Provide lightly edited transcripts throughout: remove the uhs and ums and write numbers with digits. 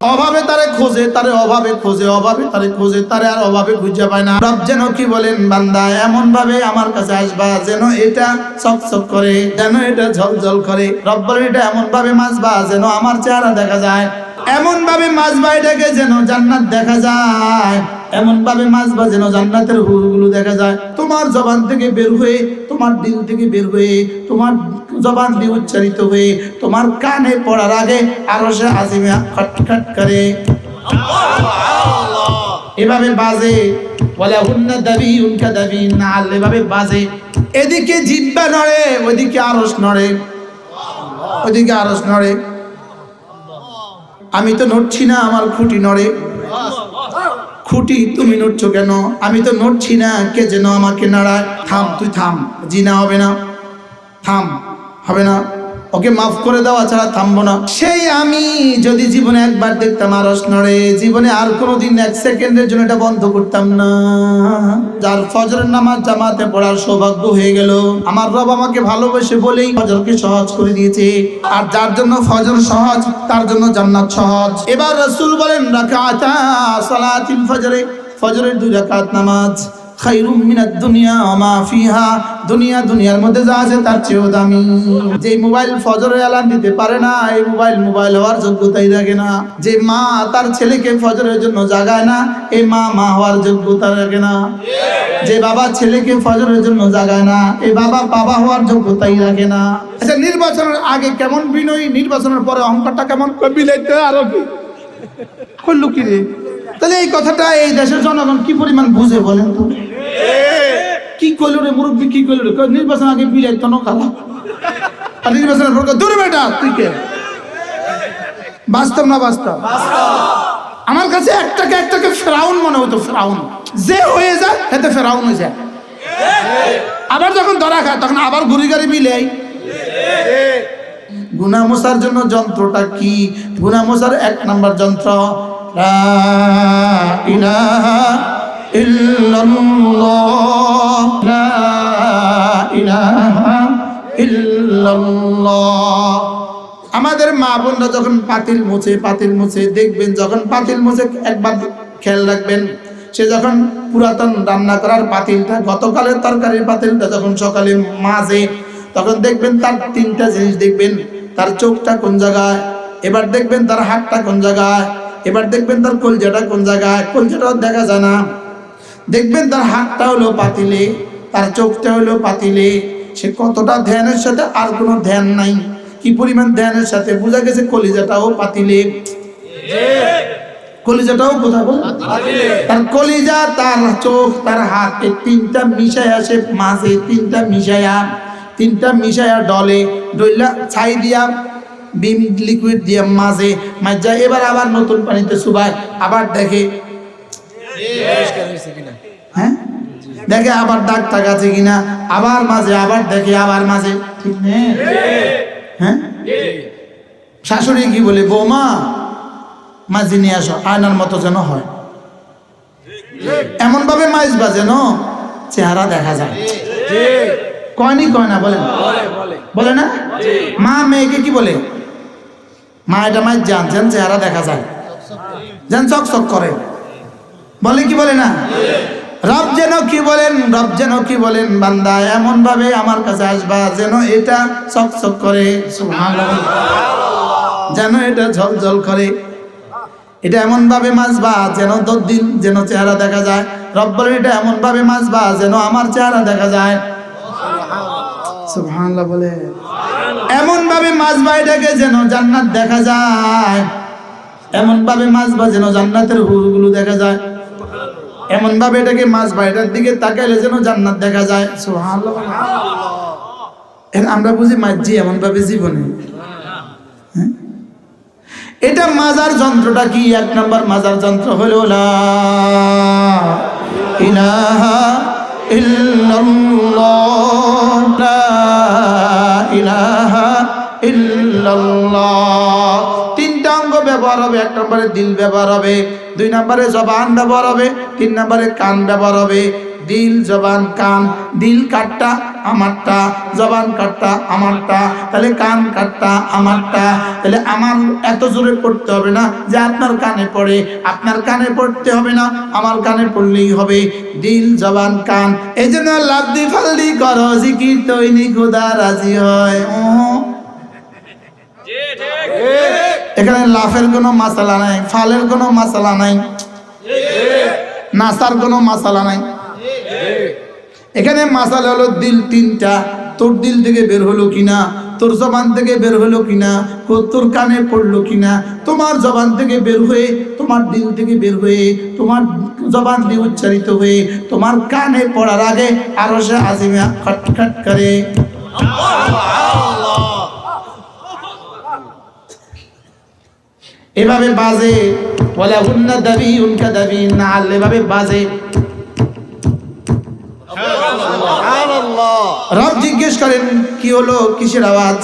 অভাবে তারে খোঁজে, তারে অভাবে খোঁজে, অভাবে তারে খোঁজে, তারে আর অভাবে খুঁজে পায় না। রব যেন কি বলেন, বান্দা এমন ভাবে আমার কাছে আসবা যেন এটা চকচক করে, যেন এটা ঝলঝল করে। রব বলেন এটা এমন ভাবে মাসবা যেন আমার চেহারা দেখা যায়, এমন ভাবে মাসবা এটাকে যেন জান্নাত দেখা যায়, এমন ভাবে মাসবা যেন জান্নাতের হুরগুলো দেখা যায়। তোমার জবান থেকে বের হয়ে, তোমার দিল থেকে বের হয়ে, তোমার জবান দিয়ে উচ্চারিত হয়ে তোমার কানে পড়ার আগে আরশে আজিমে খটখট করে, এভাবে বাজে। ওয়ালা হুন্না দাবিউন কাদাবিন নাল, এভাবে বাজে। এদিকে জিহ্বা নড়ে, ওইদিকে আরশ নড়ে, ওইদিকে আরশ নড়ে। আমি তো নড়ছি না, আমার খুঁটি নড়ে। খুঁটি তুমি নড়ছো কেন? আমি তো নড়ছি না, কে যেন আমাকে নাড়ায়। থাম, তুই থাম। জি না, হবে না, থাম, হবে না, ওকে মাফ করে দেওয়া ছাড়া থামবো না। সেই আমি যদি জীবনে একবার দেখতাম আরশ নড়ে, জীবনে আর কোনোদিন এক সেকেন্ডের জন্য এটা বন্ধ করতাম না। যার ফজরের নামাজ জামাতে পড়ার সৌভাগ্য হয়ে গেল, আমার রব আমাকে ভালোবেসে বলেই ফজরকে সহজ করে দিয়েছে। আর যার জন্য ফজর সহজ, তার জন্য জান্নাত সহজ। এবার রাসূল বলেন রাকাতা সালাতিল ফজরে, ফজরের 2 রাকাত নামাজ খায়রুম মিনাদ দুনিয়া ওয়া মা ফিহা, দুনিয়ার মধ্যে যা আছে তার চেয়েও দামি। যে মোবাইল ফজরের অ্যালার্ম দিতে পারে না, এই মোবাইল হওয়ার যোগ্যতাই রাখে না। যে মা তার ছেলেকে ফজরের জন্য জাগায় না, এই মা হওয়ার যোগ্যতা রাখে না। যে বাবা ছেলেকে ফজরের জন্য জাগায় না, এই বাবা হওয়ার যোগ্যতাই রাখে না। আচ্ছা, নির্বাচনের আগে কেমন বিনয়ী, নির্বাচনের পরে অহংকারটা কেমন? বিলাইতে আরো কি করলো কি রে? তাহলে এই কথাটা এই দেশের জনগণ কি পরিমাণ বুঝে বলেন তো? কি কইল রে মুরব্বী, কি কইল রে? নির্বাচন আগে বিলাই তো নকালা, আর নির্বাচনের পর দূর বেটা তুই কে? বাস্তব না বাস্তব? আমার কাছে একটাকে ফেরাউন মনে হতো, ফেরাউন যে হয়ে যায় এতে ফেরাউন হয়ে যায়। আবার যখন ধরা খায় তখন আবার ঘুরি গাড়ি বিলাই। গুনাহ মোছার জন্য যন্ত্রটা কি? গুনাহ মোছার 1 নাম্বার যন্ত্র লা ইলাহা ইল্লাল্লাহ, লা ইলাহা ইল্লাল্লাহ। আমাদের মা বোনরা যখন পাতিল মুছে দেখবেন, যখন পাতিল মুছে একবার খেয়াল রাখবেন, সে যখন পুরাতন রান্না করার পাতিলটা, গতকালের তরকারির পাতিলটা যখন সকালে মাজে, তখন দেখবেন তার 3টা জিনিস দেখবেন। তার চোখটা কোন জায়গায়, এবার দেখবেন তার হাতটা কোন জায়গায়, এবার দেখবেন তার কলজাটা কোন জায়গায়। কলজাটাও দেখা যায় না। দেখবেন তার হাতটা হলো পাতিলে, তার চোখটা হলো পাতিলে। সে কতটা ধ্যানের সাথে, আর কোনো ধ্যান নাই। কি পরিমাণ ধ্যানের সাথে, বোঝা গেছে কলিজাটাও পাতিলে। কলিজাটাও কোথায় বল? তার কলিজা, তার চোখ, তার হাত, এই 3টা মিশায়া সে মাঝে, 3টা মিশায়া ডলে, ডইলা ছাই দিয়া বিম লিকুইড দিয়ে মাঝে মাজা, এবার আবার নতুন পানিতে চুবায়, আবার দেখে হ্যাঁ, দেখে আবার দাগ টাগ আছে কিনা, আবার মাঝে, আবার দেখে, আবার মাঝে। ঠিক নেই? হ্যাঁ, শাশুড়ি কি বলে, বৌমা মাঝে নিয়ে আসো, আয়নার মতো যেন হয়, এমন ভাবে মাইজবা যেন চেহারা দেখা যায়। কয়নি কয় না বলেন? বলে না? মা মেয়েকে কি বলে? মা এটা মাইজ জানছেন চেহারা দেখা যায়, যেন চকচক করে, বলে কি বলে না? রব যেন কি বলেন, বান্দা এমন ভাবে আমার কাছে আসবা যেন এটা চকচক করে, সুবহানাল্লাহ, যেন এটা ঝলঝল করে। এটা এমন ভাবে মাসবা যেন দিন যেন চেহারা দেখা যায়। রব বলেন এটা এমন ভাবে মাসবা যেন আমার চেহারা দেখা যায়, সুবহানাল্লাহ বলে। এমন ভাবে মাসবা এটাকে যেন জান্নাত দেখা যায়, এমন ভাবে মাসবা যেন জান্নাতের হুরগুলো দেখা যায়, এমন ভাবে এটাকে মাসবা, এটার দিকে তাকাইলে যেন জান্নাত দেখা যায়, সুবহানাল্লাহ। আমরা বুঝি মাঝি এমন ভাবে জীবনে, এটা মাজার যন্ত্রটা কি? 1 নাম্বার মাজার যন্ত্র হলো লা ইলাহা ইল্লাল্লাহ, লা ইলাহা ইল্লাল্লাহ। 3টা অঙ্গ ব্যবহার হবে। 1 নম্বরে দিল ব্যবহার হবে, 2 নম্বরে জবান ব্যবহার হবে, 3 নম্বরে কান ব্যবহার হবে। দিল, জবান, কান। দিল কাটটা আমারটা, জবান কাটটা আমারটা, তাহলে কান কাটটা আমারটা। তাহলে আমার এত জোরে পড়তে হবে না যে আপনার কানে পড়ে, আপনার কানে পড়তে হবে না, আমার কানে পড়লেই হবে। দিল, জবান, কান, এই জন্য লাদ্দি ফালদি করো জিকির, তৈনি খোদা রাজি হয়। এখানে লাফের কোনো মাসালা নাই, ফালের কোনো মাসালা নাই, নাসার কোনো মাসালা নাই। এখানে মাসালা হলো দিল তিনটা। তোর দিল থেকে বের হলো কিনা, তোর জবান থেকে বের হলো কিনা, তোর কানে পড়লো কিনা, তোমার জবান থেকে বের হয়ে, তোমার দিল থেকে বের হয়ে, তোমার জবান দিয়ে উচ্চারিত হয়ে তোমার কানে পড়ার আগে আরশে আজিমে খটখট করে। এভাবে বাজে, ওয়ালা হুন্না দাবিউন কাদাবিন নাল, এভাবে বাজে। রব জিজ্ঞেস করেন কি হলো, কিসের আওয়াজ?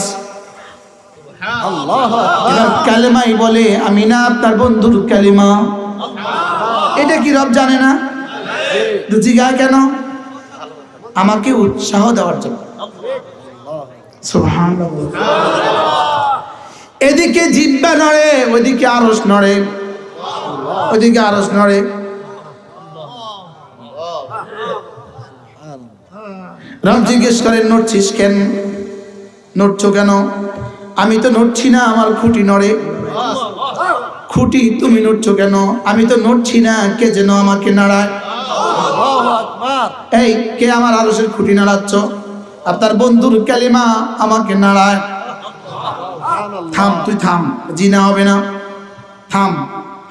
এবার কালেমাই বলে আমি না আপনার বন্ধুর কালিমা। এটা কি রব জানে না? জিজ্ঞাসা কেন? আমাকে উৎসাহ দেওয়ার জন্য। সুবহানাল্লাহ। এদিকে জিহ্বা নড়ে, ওইদিকে আরশ নড়ে, ওইদিকে আরশ নড়ে। রব জিজ্ঞেস করেন নড়ছিস কেন, নড়ছো কেন? আমি তো নড়ছি না, আমার খুঁটি নড়ে। খুঁটি তুমি নড়ছো কেন? আমি তো নড়ছি না, কে যেন আমাকে নাড়ায়। এই কে আমার আরশের খুঁটি নাড়াচ্ছ? আপনার বন্ধুর কালিমা আমাকে নাড়ায়। থাম, তুই থাম, জিনা হবে না, থাম,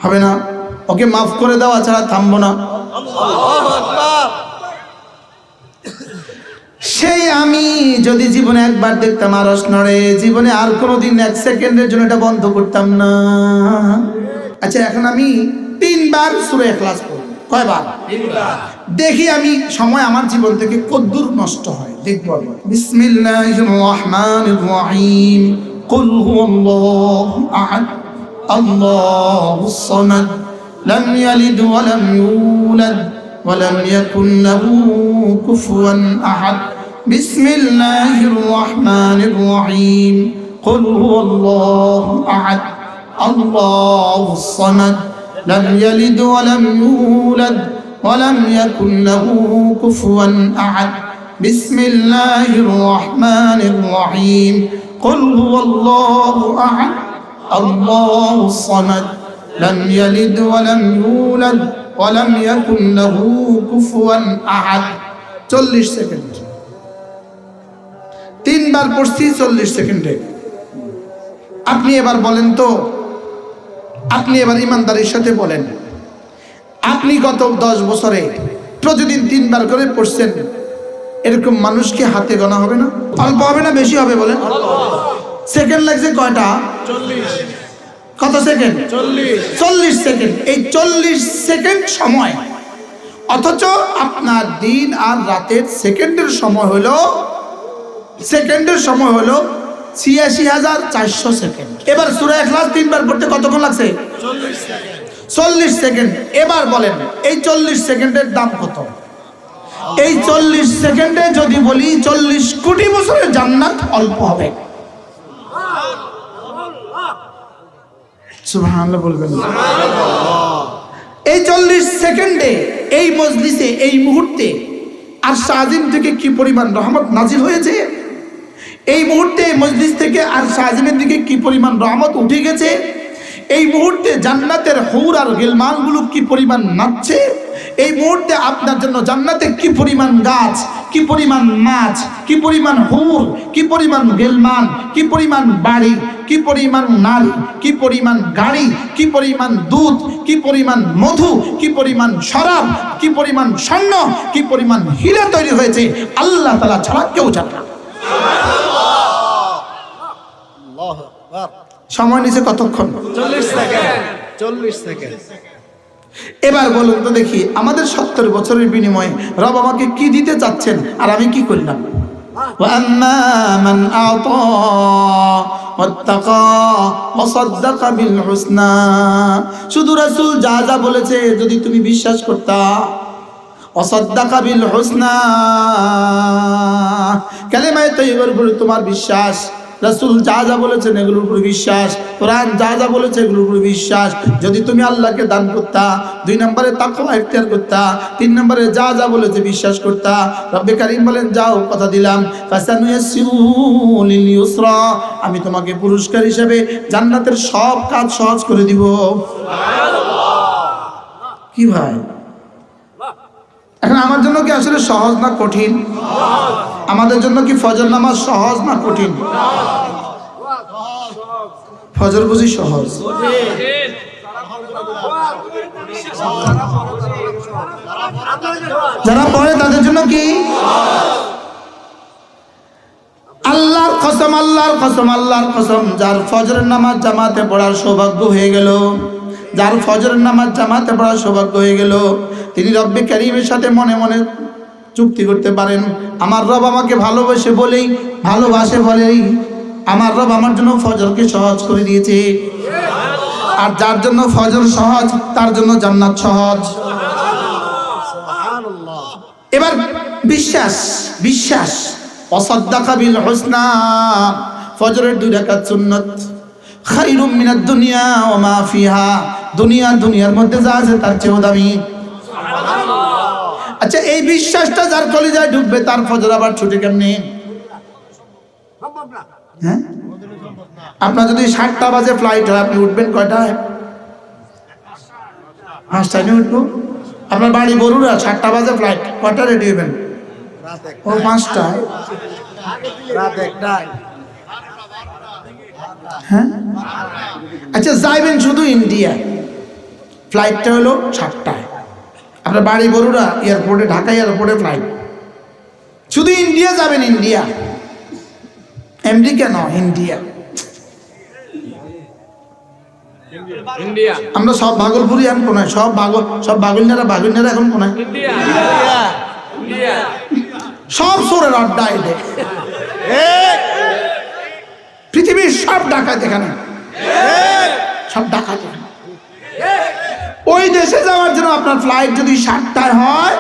হবে না, ওকে মাফ করে দেওয়া ছাড়া থামবো না। সেই আমি যদি জীবনে একবার দেখতাম আরশ নড়ে, জীবনে আর কোনোদিন এক সেকেন্ডের জন্য এটা বন্ধ করতাম না। আচ্ছা, এখন আমি 3 বার সূরা ইখলাস পড়ব। কয়বার? 3 বার। দেখি আমি সময় আমার জীবন থেকে কতদূর নষ্ট হয়, দেখব আমি। বিসমিল্লাহির রহমানির রহিম। কুল হুয়াল্লাহু আহাদ, আল্লাহুস সামাদ, লাম ইয়ালিদ ওয়া লাম ইউলাদ ওয়া লাম ইয়াকুল লাহু কুফুয়ান আহাদ। বিসমিল্লাহির রহমানির রহিম। কুল হুয়াল্লাহু আহাদ, আল্লাহুস সামাদ, লাম ইয়ালিদ ওয়া লাম ইউলাদ ওয়া লাম ইয়াকুল লাহু কুফুয়ান আহাদ। বিসমিল্লাহির রহমানির রহিম। قل هو الله أحد الله الصمد لم يلد ولم يولد ولم يكن له كفوا أحد। 40 সেকেন্ড। 3 বার পড়ছি 40 সেকেন্ডে। আপনি এবার বলেন তো, আপনি এবার ইমানদারির সাথে বলেন, আপনি গত 10 বছরে প্রতিদিন 3 বার করে পড়ছেন, এরকম মানুষকে হাতে গোনা হবে না? অল্প হবে না বেশি হবে? বলেন। সেকেন্ড লাগছে কয়টা? 40। কত সেকেন্ড? 40। 40 সেকেন্ড। এই 40 সেকেন্ড সময়, অথচ আপনার দিন আর রাতের সেকেন্ডের সময় হলো ৮৬,৪০০ সেকেন্ড। এবার সূরা ইখলাস 3 বার পড়তে কতক্ষণ লাগছে? 40 সেকেন্ড। 40 সেকেন্ড। এবার বলেন এই 40 সেকেন্ডের দাম কত? এই 40 সেকেন্ডে যদি বলি 40 কোটি বছরের জান্নাত অল্প হবে। সুবহানাল্লাহ বলবেন। এই 40 সেকেন্ডে এই মজলিসে এই মুহূর্তে আরশ আজিম থেকে কি পরিমাণ রহমত নাজিল হয়েছে, এই মুহূর্তে মজলিস থেকে আরশ আজিমের দিকে কি পরিমাণ রহমত উঠে গেছে, এই মুহূর্তে জান্নাতের হুর আর গিলমানগুলো কি পরিমাণ নাচছে, এই মুহূর্তে আপনার জন্য জান্নাতে কি পরিমাণ গাছ, কি পরিমাণ মাছ, কি পরিমাণ হুর, কি পরিমাণ গিলমান, কি পরিমাণ বাড়ি, কি পরিমাণ নারী, কি পরিমাণ গাড়ি, কি পরিমাণ দুধ, কি পরিমাণ মধু, কি পরিমাণ শরাব, কি পরিমাণ স্বর্ণ, কি পরিমাণ হীরা তৈরি হয়েছে, আল্লাহ তাআলা ছাড়া কেউ জানে না। সময় নিচে কতক্ষণ? 40 সেকেন্ড। 40 সেকেন্ড। এবার বলুন তো দেখি, আমাদের 70 বছরের বিনিময়ে রব আমাকে কি দিতে চাচ্ছেন আর আমি কি করলাম? وَأَمَّا مَنْ أَعْطَى وَاتَّقَى وَصَدَّقَ بِالْحُسْنَى। শুধু রাসূল যা যা বলেছে যদি তুমি বিশ্বাস করতা, ওয়াসাদ্দাকা বিল হুসনা, কালিমায়ে তাইয়্যিবার উপরে তোমার বিশ্বাস, রাসূল যা যা বলেছেন এগুলোর উপর বিশ্বাস, কোরআন যা যা বলেছে এগুলোর উপর বিশ্বাস। যদি তুমি আল্লাহকে দান করতা, 2 নম্বরে তাকওয়া ইখতিয়ার করতা, 3 নম্বরে যা যা বলেছে বিশ্বাস করতা, রব্বে কারীম বলেন যাও কথা দিলাম ফাসানুয়াসসিরু লিল ইউসরা, আমি তোমাকে পুরস্কার হিসেবে জান্নাতের সব কাজ সহজ করে দিব। সুবহানাল্লাহ। কি ভাই, এখন আমার জন্য কি আসলে সহজ না কঠিন? আমাদের জন্য কি ফজর নামাজ সহজ না কঠিন? ফজর বুঝি সহজ? যারা পড়ে তাদের জন্য কি? আল্লাহর কসম, আল্লাহর কসম, আল্লাহর কসম, যার ফজরের নামাজ জামাতে পড়ার সৌভাগ্য হয়ে গেল, যার ফজরের নামাজ জামাতে পড়ার সৌভাগ্য হয়ে গেল, তিনি রব্বে কারীমের সাথে মনে মনে চুক্তি করতে পারেন, আমার রব আমাকে ভালোবাসে বলেই, ভালোবাসে বলেই আমার রব আমার জন্য ফজরকে সহজ করে দিয়েছে। আর যার জন্য ফজর সহজ তার জন্য জান্নাত সহজ। এবার বিশ্বাস, বিশ্বাস ওয়াসাদ্দাকা বিল হুসনা, ফজরের 2 রাকাত সুন্নাত, খায়রুম মিনাদ দুনিয়া ওয়া মা ফিহা, দুনিয়ার মধ্যে যা আছে তার চেয়েও দামি। আচ্ছা, এই বিশ্বাসটা যার কলিজায় ঢুকবে তার ফজর আবার ছুটে কেমনে? হ্যাঁ, আপনার যদি 7টা বাজে ফ্লাইট হয়, আপনি উঠবেন কয়টায়? 5টায় উঠবো। আপনার বাড়ি বরুড়া, 7টা বাজে ফ্লাইট, কয়টা রেডি হবেন? ও 5টায়। হ্যাঁ, আচ্ছা যাইবেন শুধু ইন্ডিয়া, ফ্লাইটটা হলো 7টায়, আপনার বাড়ি বরুড়া, এয়ারপোর্টে, ঢাকা এয়ারপোর্টে ফ্লাইট, শুধু ইন্ডিয়া যাবেন, ইন্ডিয়া, আমেরিকা নয়, ইন্ডিয়া। আমরা সব ভাগলপুরি এখন কোনায়, সব বাগুলনারা এখন কোনায়, সব সোরের আড্ডা এলে, পৃথিবীর সব ডাকাত এখানে, সব ডাকাত এখানে। ওই দেশে যাওয়ার জন্য আপনার ফ্লাইট যদি 7টায় হয়,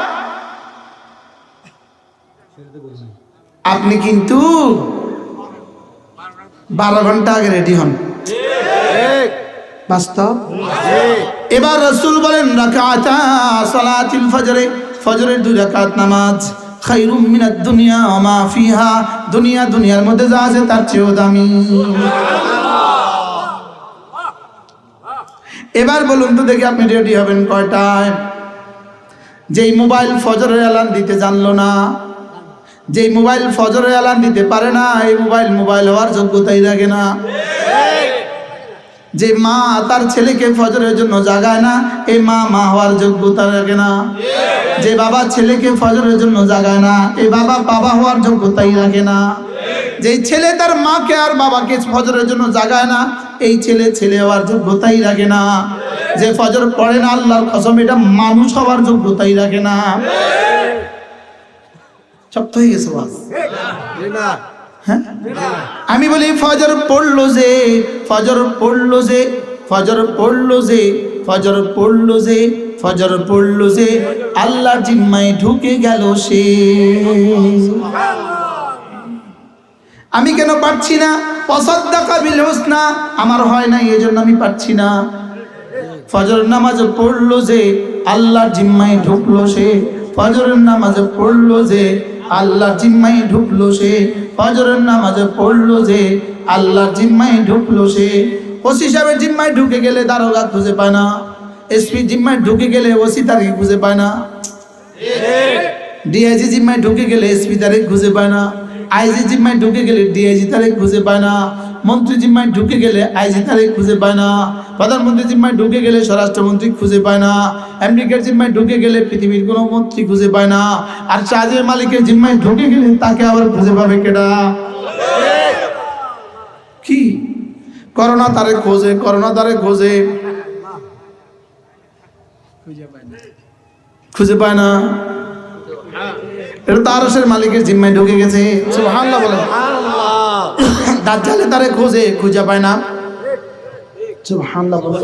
আপনি কিন্তু 12 ঘন্টা আগে রেডি হন। বাস্তব। এবার রাসূল বলেন রাকাতা সালাতিল ফজরে, ফজরের 2 রাকাত নামাজ, খায়রুম মিনাদ দুনিয়া ওয়া মা ফিহা, দুনিয়ার মধ্যে যা আছে তার চেয়েও দামি। এবার বলুন তো দেখি আপনি রেডি হবেন কয়টায়? যেই মোবাইল ফজরের অ্যালার্ম দিতে জানলো না, যেই মোবাইল ফজরের অ্যালার্ম দিতে পারে না, এই মোবাইল হওয়ার যোগ্যতাই রাখে না। যে মা তার ছেলেকে ফজরের জন্য জাগায় না, এই মা হওয়ার যোগ্যতা রাখে না। যে বাবা ছেলেকে ফজরের জন্য জাগায় না, এই বাবা হওয়ার যোগ্যতাই রাখে না। যেই ছেলে তার মাকে আর বাবাকে ফজরের জন্য জাগায় না, এই ছেলে হওয়ার যোগ্যতাই রাখে না। যে ফজর পড়ে না, আল্লাহর কসম এটা মানুষ হওয়ার যোগ্যতাই রাখে না। সব তো হয়ে গেছে বাস। হ্যাঁ, আমি বলি ফজর পড়লো যে, ফজর পড়লো যে, ফজর পড়লো যে, ফজর পড়লো যে, ফজর পড়লো যে, আল্লাহর জিম্মায় ঢুকে গেল সে। আমি কেন পারছি না? ওয়াসাদ্দাকা বিল হুসনা, আমার হয় না, এই জন্য আমি পারছি না। ফজর নামাজ পড়লো যে, আল্লাহর জিম্মায় ঢুকলো সে, ফজরের নামাজ পড়লো যে, আল্লাহর জিম্মায় ঢুকলো সে, ফজরের নামাজ পড়লো যে, আল্লাহর জিম্মায় ঢুকলো সে। ওসি সাহেবের জিম্মায় ঢুকে গেলে দারোগা খুঁজে পায় না, এসপি জিম্মায় ঢুকে গেলে ওসি তাকে খুঁজে পায় না, ডিআইজি জিম্মায় ঢুকে গেলে এসপি তাকে খুঁজে পায় না, আইজি জিম্মায় ঢুকে গেলে ডিআইজি তারে খুঁজে পায় না, মন্ত্রী জিম্মায় ঢুকে গেলে আইজি তারে খুঁজে পায় না, প্রধানমন্ত্রী জিম্মায় ঢুকে গেলে স্বরাষ্ট্রমন্ত্রী খুঁজে পায় না, আমেরিকার জিম্মায় ঢুকে গেলে পৃথিবীর কোনো মন্ত্রী খুঁজে পায় না, আর চাঁদের মালিকের জিম্মায় ঢুকে গেলে তাকে আবার খুঁজে পাবে কেডা? কি করোনা তারে খোঁজে, করোনা তারে খোঁজে, খুঁজে পায় না। এটা তো আরশের মালিকের জিম্মায় ঢুকে গেছে। সুবহানাল্লাহ বলেন। দাজ্জালে তারে খোঁজে, খুঁজে পায় না। সুবহানাল্লাহ বলেন।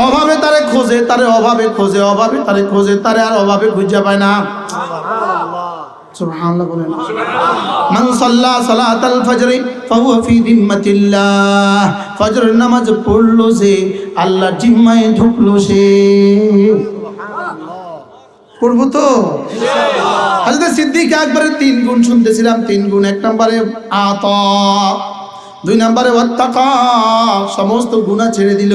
অভাবে তারে খোঁজে তারে অভাবে খোঁজে, অভাবে তারে খোঁজে তারে আর অভাবে খুঁজে পায় না। সুবহানাল্লাহ বলেন। মান সাল্লা সালাতাল ফজরি ফাহুয়া ফি যিম্মাতিল্লাহ, ফজরের নামাজ পড়লো যে আল্লাহর জিম্মায় ঢুকলো সে। পড়বো তো ইনশাআল্লাহ। হযরত সিদ্দিক আকবরের 3 গুণ শুনতেছিলাম, 3 গুণ। 1 নম্বরে আতা, 2 নম্বরে ওয়াত্তাকা, সমস্ত গুনাহ ছেড়ে দিল,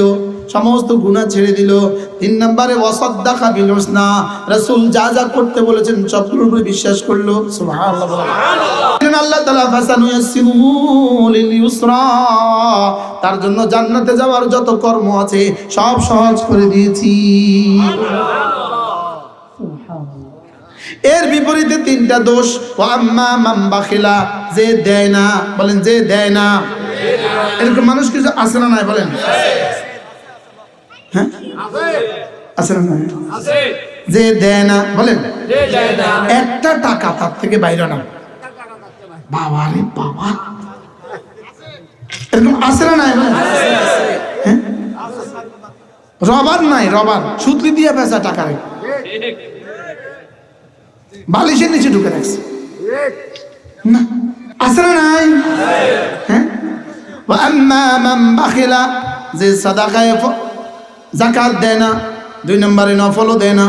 সমস্ত গুনাহ ছেড়ে দিল। 3 নম্বরে ওয়াসাদ্দাকা বিল হুসনা, রাসূল যা যা করতে বলেছেন সবগুলোর উপরে বিশ্বাস করলো। সুবহানাল্লাহ সুবহানাল্লাহ। আল্লাহ তাআলা ফাসানুয়াসসিরুহু লিল ইউসরা, তার জন্য জান্নাতে যাওয়ার যত কর্ম আছে সব সহজ করে দিয়েছি। এর বিপরীতে 3টা দোষ। ওয়া আম্মা মান বাখিলা, যে দেয় না, বলেন যে দেয় না। এরকম মানুষ কিছু আছে না নাই বলেন? হ্যাঁ আছে না নাই? যে দেয় না, বলেন একটা টাকা তার থেকে বাইরে না। বাবা রে বাবা, এরকম আছে না নাই বলেন? হ্যাঁ, রবার নাই, রবার সুতলি দিয়ে পেঁচা টাকা রে বালিশের নিচে ঢুকে রাখছে না, আছে না নাই? হ্যাঁ। ওয়া আম্মা মান বাখিলা, যে সাদাকায়ে যাকাত দেয় না, 2 নম্বরে নফলও দেয় না,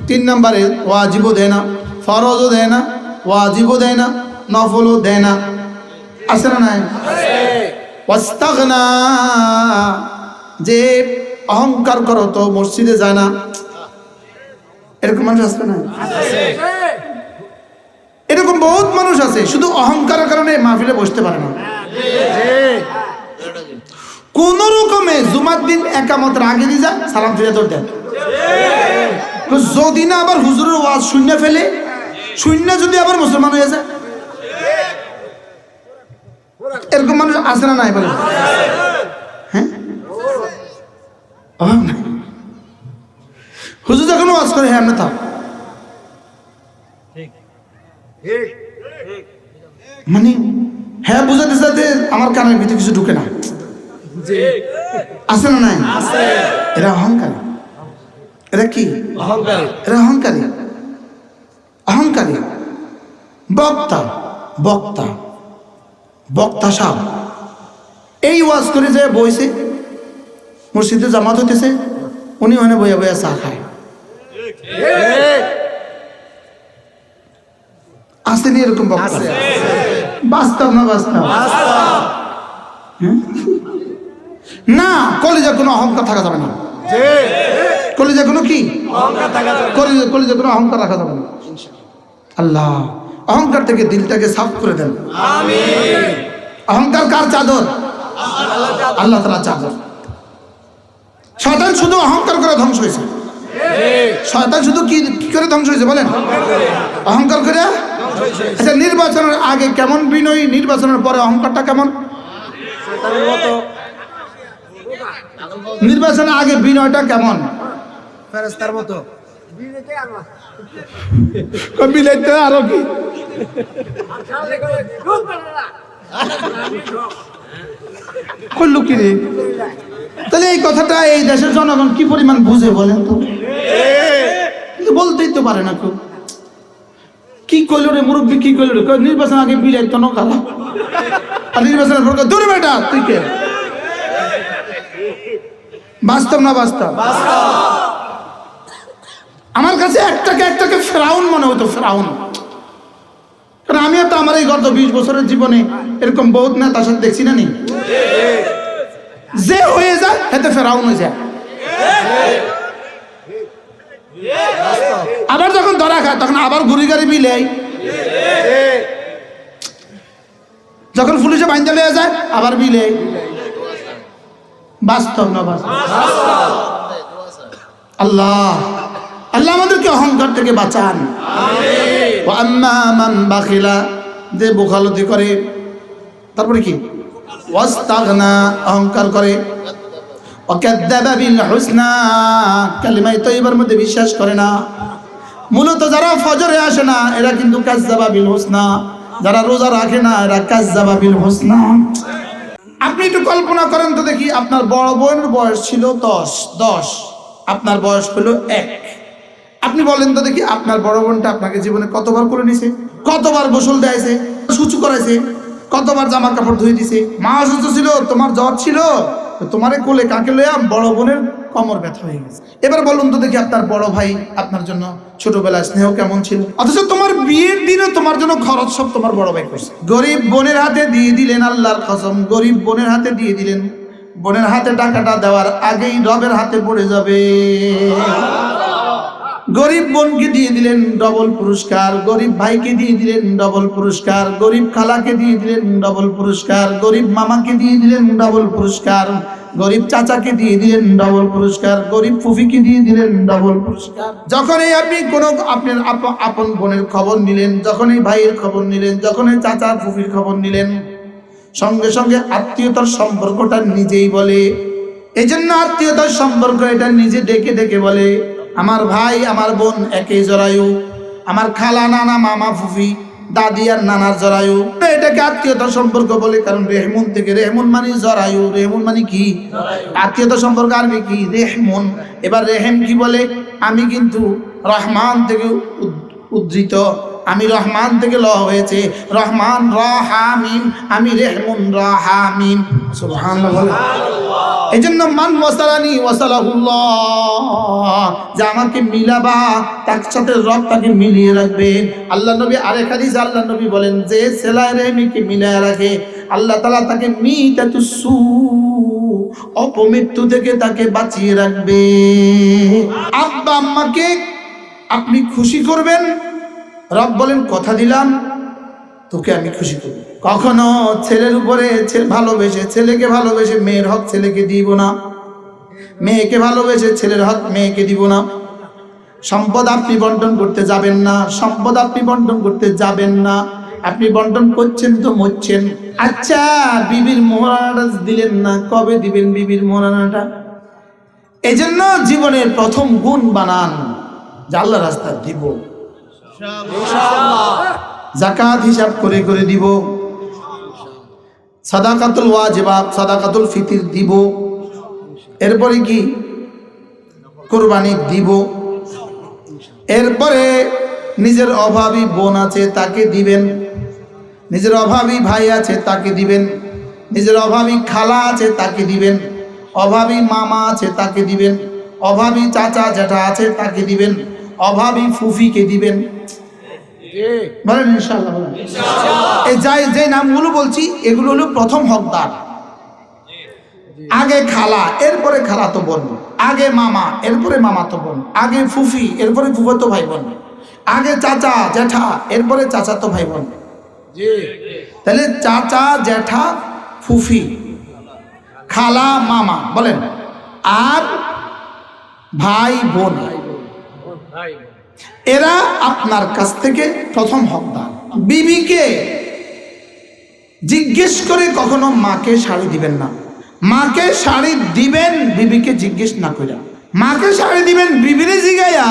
3 নম্বরে ওয়াজিবও দেয় না, ফরজও দেয় না, ওয়াজিবও দেয় না, নফলও দেয় না, আছে না নাই? ওয়াস্তাগনা, যে অহংকার করো তো মসজিদে যায় না, এরকম মানুষ আছে না? এরকম বহুত মানুষ আছে, শুধু অহংকারের কারণে মাহফিলে বসতে পারে না। কোন রকমে জুমার দিন একামতের আগে দিয়ে যায়, সালাম ফিরে দৌড় দেন। যদি না আবার হুজুরের ওয়াজ শূন্য ফেলে, শূন্য যদি আবার মুসলমান হয়ে যায়, এরকম মানুষ আছে না নাই বলে? হ্যাঁ, হুজুর যখন ওয়াজ করে, হ্যাঁ আমরা থাক, মানে হ্যাঁ বুঝাতে সাথে আমার কানের ভিতরে কিছু ঢুকে না, আছে না নাই? এরা অহংকারী। এরা কি অহংকারী? এরা অহংকারী, অহংকারী বক্তা, বক্তা বক্তা সাহেব এই ওয়াজ করে যে বইছে, মসজিদে জামাত হইতেছে, উনি ওখানে বইয়া বইয়া চা খায়। আসেনি এরকম বক্তা? বাস্তব না বাস্তব? না, কলেজে কোনো অহংকার থাকা যাবে না। কলেজে কোনো কি কলেজে কোনো অহংকার রাখা যাবে না। আল্লাহ অহংকার থেকে দিলটাকে সাফ করে দেন। অহংকার কার চাদর? আল্লাহ তাআলার চাদর। শয়তান শুধু অহংকার করে ধ্বংস হয়েছে। শয়তান শুধু কি করে ধ্বংস হয়েছে বলেন? অহংকার করে। আচ্ছা, নির্বাচনের আগে কেমন বিনয়ী, নির্বাচনের পরে অহংকারটা কেমন? নির্বাচনের আগে বিনয়টা কেমন? ফেরেশতার মতো। বিলাইতে আরো কি করলো কি রে? তাহলে এই কথাটা এই দেশের জনগণ কি পরিমাণ বুঝে বলেন তো? বলতেই তো পারে না। খুব কি কইল রে মুরব্বী, কি কইল রে? নির্বাচন আগে বিলাইতো না খালা, আর নির্বাচনের পর দূরে বেটা তুই কে? বাস্তব না বাস্তব? আমার কাছে একটাকে ফেরাউন মনে হতো, ফেরাউন। কারণ আমি তো আমার এই গত 20 বছরের জীবনে এরকম বহুত না তার সাথে দেখছি না নি, যে হয়ে যায় এতে ফেরাউন হয়ে যায়। আবার যখন ধরা খায় তখন আবার ঘুরি গাড়ি বিলে, যখন পুলিশে বাইন্দা লয়ে যায় আবার বিলে। বাস্তব না বাস্তব? আল্লাহ আল্লাহ আমাদেরকে অহংকার থেকে বাঁচান। ওয়া আম্মা মান বাখিলা, যে বুখালতি করে, তারপরে কি? ওয়াস্তাগনা, অহংকার করে। ওয়া কাযাবা বিল হুসনা, কালিমায়ে তাইয়্যিবার মধ্যে বিশ্বাস করে না। মূলত যারা ফজরে আসে না এরা কিন্তু কাযাবা বিল হুসনা, যারা রোজা রাখে না এরা কাযাবা বিল হুসনা। আপনি একটু কল্পনা করেন তো দেখি, আপনার বড় বোনের বয়স ছিল 10, আপনার বয়স হলো 1। আপনি বলেন তো দেখি আপনার বড় বোনটা আপনাকে জীবনে কতবার করে নিছে, কতবার গোসল দেয়ছে, সূচু করাইছে, কতবার জামা কাপড় ধুয়ে দিছে। মা অসুস্থ ছিল, তোমার জ্বর ছিল, তোমারে কোলে কাকে লইয়া বড় বোনের কোমর ব্যথা হয়ে গেছে। এবার বলুন তো দেখি আপনার বড় ভাই আপনার জন্য ছোটবেলায় স্নেহ কেমন ছিল, অথচ তোমার বিয়ের দিনও তোমার জন্য খরচ সব তোমার বড় ভাই করছে। গরিব বোনের হাতে দিয়ে দিলেন, আল্লাহর কসম গরিব বোনের হাতে দিয়ে দিলেন। বোনের হাতে টাকাটা দেওয়ার আগেই রবের হাতে পড়ে যাবে। গরিব বোনকে দিয়ে দিলেন ডবল পুরস্কার, গরিব ভাইকে দিয়ে দিলেন ডবল পুরস্কার, গরিব খালাকে দিয়ে দিলেন ডবল পুরস্কার, গরিব মামাকে দিয়ে দিলেন ডবল পুরস্কার, গরিব চাচাকে দিয়ে দিলেন ডবল পুরস্কার, গরিব ফুফিকে দিয়ে দিলেন ডবল পুরস্কার। যখনই আপনি কোনো আপনার আপন বোনের খবর নিলেন, যখনই ভাইয়ের খবর নিলেন, যখনই চাচা ফুফির খবর নিলেন, সঙ্গে সঙ্গে আত্মীয়তার সম্পর্কটা নিজেই বলে। এই জন্য আত্মীয়তার সম্পর্ক এটা নিজে ডেকে ডেকে বলে, আমার ভাই আমার বোন একই জরায়ু, আমার খালা নানা মামা ফুফি দাদি আর নানার জরায়ু। এটাকে আত্মীয়তার সম্পর্ক বলে, কারণ রেহমুন থেকে, রেহমুন মানে জরায়ু, রেহমুন মানে কি আত্মীয়তার সম্পর্ক, আরবি কি রেহমুন। এবার রেহেম কি বলে, আমি কিন্তু রহমান থেকে উদ্ধৃত, আমি রহমান থেকে ল হয়েছে, রহমান র হা মিম, আমি রেহমুন র হা মিম। সুবহানাল্লাহ। এই জন্য মান ওয়াসালানি ওয়াসালাহুল্লাহ, যে আমাকে মিলাবা তার সাথে রব তাকে মিলিয়ে রাখবে। আল্লাহ নবী আরেক হাদিস আল্লাহ নবী বলেন, যে সেলায় রেহমিকে মিলায় রাখে আল্লাহ তাআলা তাকে মিতাতুসু, অপমৃত্যু থেকে তাকে বাঁচিয়ে রাখবে। আব্বা আম্মাকে আপনি খুশি করবেন, রব বলেন কথা দিলাম তোকে আমি খুশি করব। কখনো ছেলের উপরে ভালোবেসে, ছেলেকে ভালোবেসে মেয়ের হক ছেলেকে দিব না, মেয়েকে ভালোবেসে ছেলের হক মেয়েকে দিব না। সম্পদ আপনি বন্টন করতে যাবেন না, সম্পদ আপনি বন্টন করতে যাবেন না। আপনি বন্টন করছেন তো মরছেন। আচ্ছা, বিবির মোহরানাটা দিলেন না, কবে দিবেন বিবির মোহরানাটা? এই জন্য জীবনের প্রথম গুণ বানান যে আল্লাহ রাস্তা দিব, যাকাত হিসাব করে করে দিব, সাদাকাতুল ওয়াজিবা সাদাকাতুল ফিতির দিব, এরপরে কি কুরবানি দিব, এরপরে নিজের অভাবী বোন আছে তাকে দিবেন, নিজের অভাবী ভাই আছে তাকে দিবেন, নিজের অভাবী খালা আছে তাকে দিবেন, অভাবী মামা আছে তাকে দিবেন, অভাবী চাচা জ্যাঠা আছে তাকে দিবেন, অভাবী ফুফিকে দিবেন। বলেন ইনশাআল্লাহ। বলেন এই যে নামগুলো বলছি এগুলো হলো প্রথম হকদার। আগে খালা, এরপরে খালাতো বোন, আগে মামা, এরপরে মামাতো বোন, আগে ফুফি, এরপরে ফুফাতো ভাই বোন, আগে চাচা জ্যাঠা, এরপরে চাচাতো ভাই বোন। তাহলে চাচা জ্যাঠা ফুফি খালা মামা বলেন, আর ভাই বোন, এরা আপনার কাছ থেকে প্রথম হকদার। বিবিকে জিজ্ঞেস করে কখনো মাকে শাড়ি দিবেন না। মাকে শাড়ি দিবেন বিবিকে জিজ্ঞেস না করে। মাকে শাড়ি দিবেন বিবিরে জিগাইয়া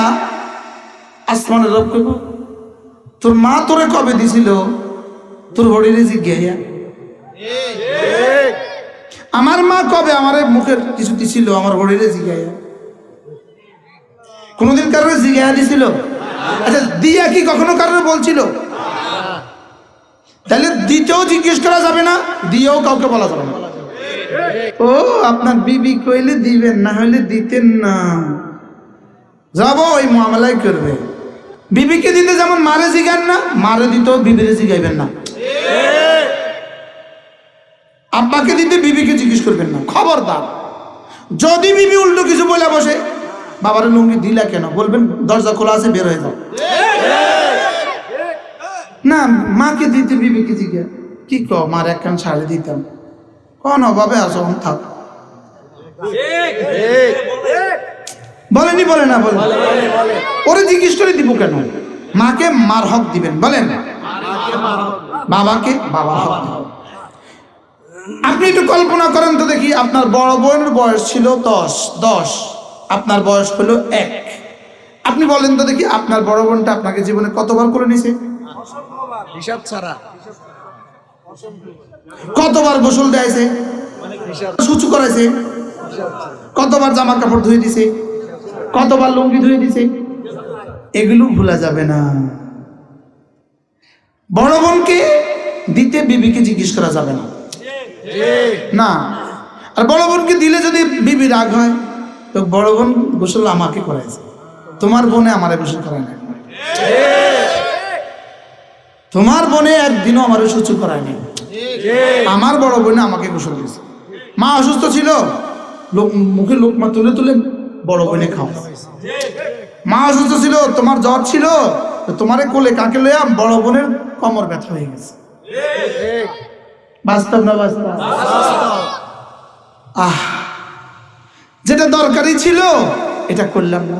আসমানের রব কইব, তোর মা তোরে কবে দিছিল, তোর হরিরে জিগাইয়া। আমার মা কবে আমার মুখের কিছু দিছিল, আমার হরিরে জিগাইয়া। কোনদিন কারোর জিগাইয়া দিছিল? আচ্ছা, দিয়া কি কখনো কারোর বলছিল? তাহলে দিতেও জিজ্ঞেস করা যাবে না, দিয়েও কাউকে বলা যাবে না। ও আপনার বিবি কইলে দিবেন, না হলে দিতেন না, যাব ওই মামলাই করবে। বিবিকে দিতে যেমন মারে জিগান না, মারে দিতেও বিবিরে জিগাইবেন না। আব্বাকে দিতে বিবিকে জিজ্ঞেস করবেন না, খবরদার। যদি বিবি উল্টো কিছু বলে বসে, বাবার লুঙ্গি দিলা কেন, বলবেন দরজা খোলা আছে, বের হয়ে যাও। না, মাকে দিতে বিবিকে জিজ্ঞাসা কি কো, মার একখান শাড়ি দিতাম, কোন অভাবে আসো থাক। বলেনি, বলে না, বলে ওরে জিজ্ঞেস করে দিব কেন? মাকে মার হক দিবেন, বলেন বাবাকে বাবার হক দিবেন। আপনি একটু কল্পনা করেন তো দেখি, আপনার বড় বোনের বয়স ছিল 10, আপনার বয়স হলো 1। আপনি বলেন তো দেখি আপনার বড় বোনটা আপনাকে জীবনে কতবার করে নিছে? হিসাব ছাড়া। কতবার গোসল দেয়ছে, সূচু করাইছে, কতবার জামা কাপড় ধুয়ে দিছে, কতবার লুঙ্গি ধুয়ে দিছে, এগুলো ভুলা যাবে না। বড় বোনকে দিতে বিবিকে জিজ্ঞেস করা যাবে না, না। আর বড় বোনকে দিলে যদি বিবি রাগ হয়, তো বড় বোন গোসল আমাকে করাইছে, তোমার বোনে আমারে গোসল করায় না। তোমার বোনে একদিনও আমারে সহ্য করায় নাই, আমার বড় বোনে আমাকে গোসল দিয়েছে। মা অসুস্থ ছিল, মুখে লোকমা তুলে তুলে বড় বোনে খাও। মা অসুস্থ ছিল, তোমার জ্বর ছিল, তোমারে কোলে কাকে লইয়া বড় বোনের কোমর ব্যথা হয়ে গেছে। বাস্তব না বাস্তব? যেটা দরকারি ছিল এটা করলাম না।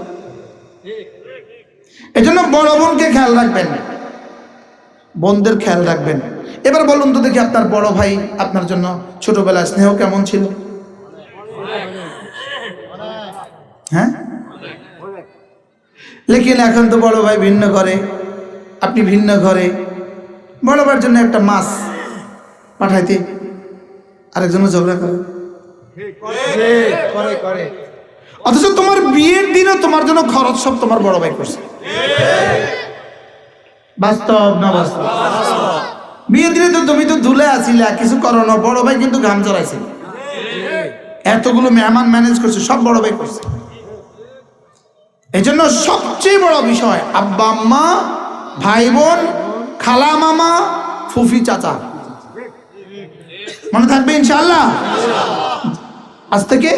এজন্য বড় বোনকে খেয়াল রাখবেন, বোনদের খেয়াল রাখবেন। এবার বলুন তো দেখি, আপনার বড় ভাই আপনার জন্য ছোটবেলায় স্নেহ কেমন ছিল? হ্যাঁ, লেকিন এখন তো বড় ভাই ভিন্ন ঘরে, আপনি ভিন্ন ঘরে, বড় ভাইয়ের জন্য একটা মাছ পাঠাইতে আরেকজনও ঝগড়া করে। অথচ তোমার বিয়ের দিনও তোমার জন্য খরচ সব তোমার বড় ভাই করছে। বাস্তব না বাস্তব? বিয়ের দিনে তো তুমি তো ধুলে আসিলা, কিছু করো না, বড় ভাই কিন্তু ঘাম চড়াইছে, এতগুলো মেহমান ম্যানেজ করছে, সব বড় ভাই করছে। এই জন্য সবচেয়ে বড় বিষয় আব্বা আম্মা, ভাই বোন, খালা মামা, ফুফি চাচা, মনে থাকবে ইনশাআল্লাহ? আজ থেকে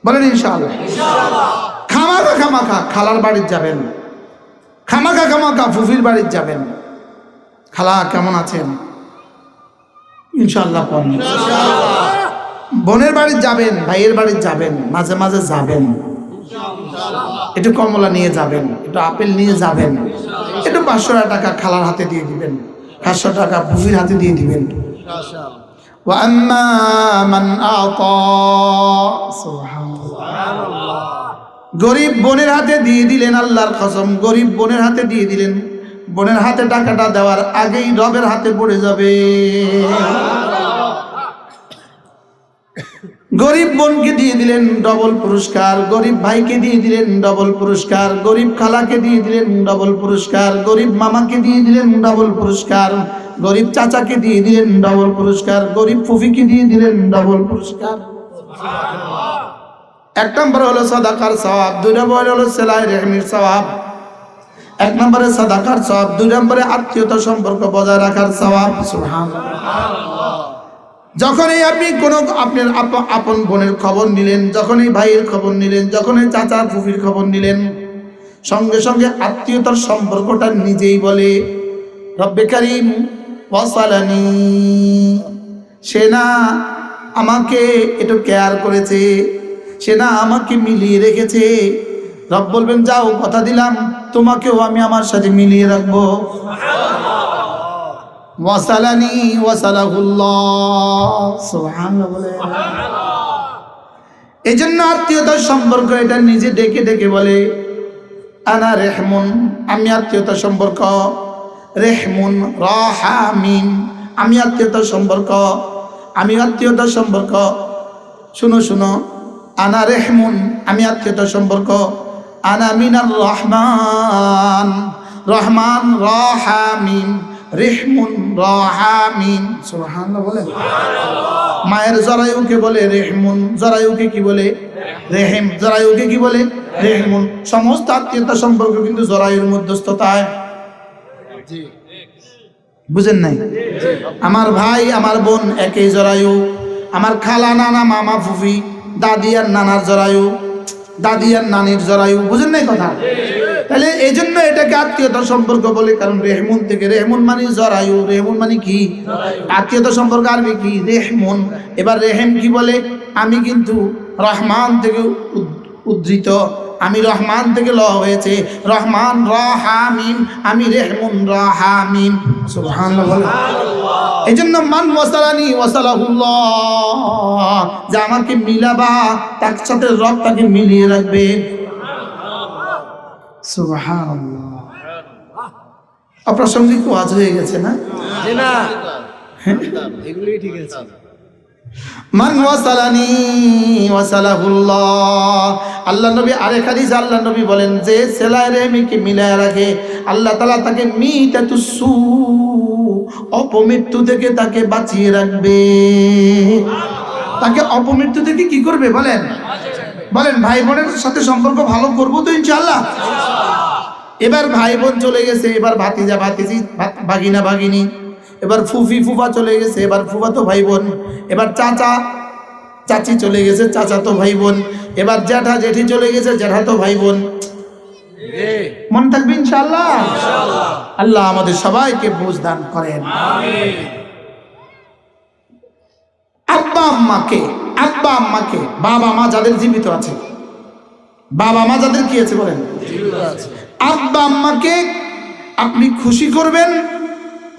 বলেন ইনশাআল্লাহ। খামাখা খামাখা খালার বাড়ির যাবেন, খামাখা খামাখা ফুফির বাড়ির যাবেন, খালা কেমন আছেন ইনশাআল্লাহ পড়বেন। বোনের বাড়ি যাবেন, ভাইয়ের বাড়ি যাবেন, মাঝে মাঝে যাবেন, একটু কমলা নিয়ে যাবেন, একটু আপেল নিয়ে যাবেন, একটু 500 টাকা খালার হাতে দিয়ে দিবেন, 500 টাকা ফুফির হাতে দিয়ে দিবেন। গরিব বোনের হাতে দিয়ে দিলেন, আল্লাহর কসম গরিব বোনের হাতে দিয়ে দিলেন, বোনের হাতে টাকাটা দেওয়ার আগেই রবের হাতে পড়ে যাবে। গরিব বোনকে দিয়ে দিলেন ডবল পুরস্কার, গরিব ভাইকে দিয়ে দিলেন ডবল পুরস্কার, গরিব খালাকে দিয়ে দিলেন ডবল পুরস্কার, গরিব মামাকে দিয়ে দিলেন ডবল পুরস্কার, গরিব চাচাকে দিয়ে দিলেন ডবল পুরস্কার, গরিব ফুফিকে দিয়ে দিলেন ডবল পুরস্কার। এক নম্বর হলো সাদাকার সওয়াব, 2 নম্বর হলো সেলাই রেহমির সওয়াব। 1 নম্বরে সাদাকার সওয়াব, 2 নম্বরে আত্মীয়তা সম্পর্ক বজায় রাখার সওয়াব। সুবহানাল্লাহ। যখনই আপনি কোনো আপনার আপন বোনের খবর নিলেন, যখনই ভাইয়ের খবর নিলেন, যখনই চাচা ফুফির খবর নিলেন, সঙ্গে সঙ্গে আত্মীয়তার সম্পর্কটা নিজেই বলে রব্বে কারীম ওয়াসালানি, সে না আমাকে একটু কেয়ার করেছে, সে না আমাকে মিলিয়ে রেখেছে। রব বলবেন যাও, কথা দিলাম তোমাকেও আমি আমার সাথে মিলিয়ে রাখবো। ওয়াসালানি ওয়াসালাহুল্লাহ, সুবহানাল্লাহ বলে। এই জন্য আত্মীয়তার সম্পর্ক এটা নিজে ডেকে ডেকে বলে আনা রেহমুন, আমি আত্মীয়তার সম্পর্ক, রেহমুন রাহামিন, আমি আত্মীয়তার সম্পর্ক, আমি আত্মীয়তার সম্পর্ক। শুনো শুনো, আনা রেহমুন, আমি আত্মীয়তার সম্পর্ক, আনা মিনার রহমান, রহমান রাহামিন, রেহমুন রাহামিন। সুবহানাল্লাহ বলে। মায়ের জরায়ুকে বলে রেহমুন, জরায়ুকে কি বলে? রেহেম। জরায়ুকে কি বলে? রেহমুন। সমস্ত আত্মীয়তা সম্পর্ক কিন্তু জরায়ুর মধ্যস্থতায়। বুঝেন নাই? আমার ভাই আমার বোন একই জরায়ু, আমার খালা নানা মামা ফুফি দাদি আর নানার জরায়ু, দাদি আর নানির জরায়ু। বুঝেন নাই কথা? তাহলে এই জন্য এটাকে আত্মীয়তা সম্পর্ক বলে, কারণ রেহমুন থেকে, রেহমুন মানে জরায়ু, রেহমুন মানে কি? আত্মীয়তা সম্পর্ক আরবি কি? রেহমুন। এবার রেহেম কি বলে? আমি কিন্তু রহমান থেকে উদ্ধৃত, আমি রহমান থেকে ল হয়েছে, রহমান রাহামিন, আমি রেহমুন রাহামিন। সুবহানাল্লাহ বলে। এই জন্য মান ওয়াসালানি ওয়াসালাহুল্লাহ, যে আমাকে মিলাবা তার সাথে রব তাকে মিলিয়ে রাখবে। সুবহানাল্লাহ। অপ্রাসঙ্গিক ওয়াজ হয়ে গেছে না? না, এগুলোই ঠিক আছে। মান ওয়াসালানি ওয়াসালাহুল্লাহ, আল্লাহ নবী আরেক হাদিস আল্লাহ নবী বলেন যে সেলায় রেহমিকে মিলায় রাখে আল্লাহ তাআলা তাকে মিতাতুসু অপমৃত্যু থেকে তাকে বাঁচিয়ে রাখবে। তাকে অপমৃত্যু থেকে কি করবে বলেন? বলেন ভাই বোনের সাথে সম্পর্ক ভালো করবো তো ইনশাআল্লাহ। এবার ভাই বোন চলে গেছে, এবার ভাতিজা ভাতিজি ভাগিনা ভাগিনী, এবার ফুফি ফুফা চলে গেছে, এবার ফুফাতো ভাই বোন, এবার চাচা চাচি চলে গেছে, চাচাতো ভাই বোন, এবার জ্যাঠা জেঠি চলে গেছে, জ্যাঠাতো ভাই বোন। মন থাকবে ইনশাআল্লাহ। আল্লাহ আমাদের সবাইকে বুঝ দান করেন। আব্বা আম্মাকে বাবা মা যাদের জীবিত আছে, বাবা মা যাদের কি আছে বলেন, আব্বা আম্মাকে আপনি খুশি করবেন।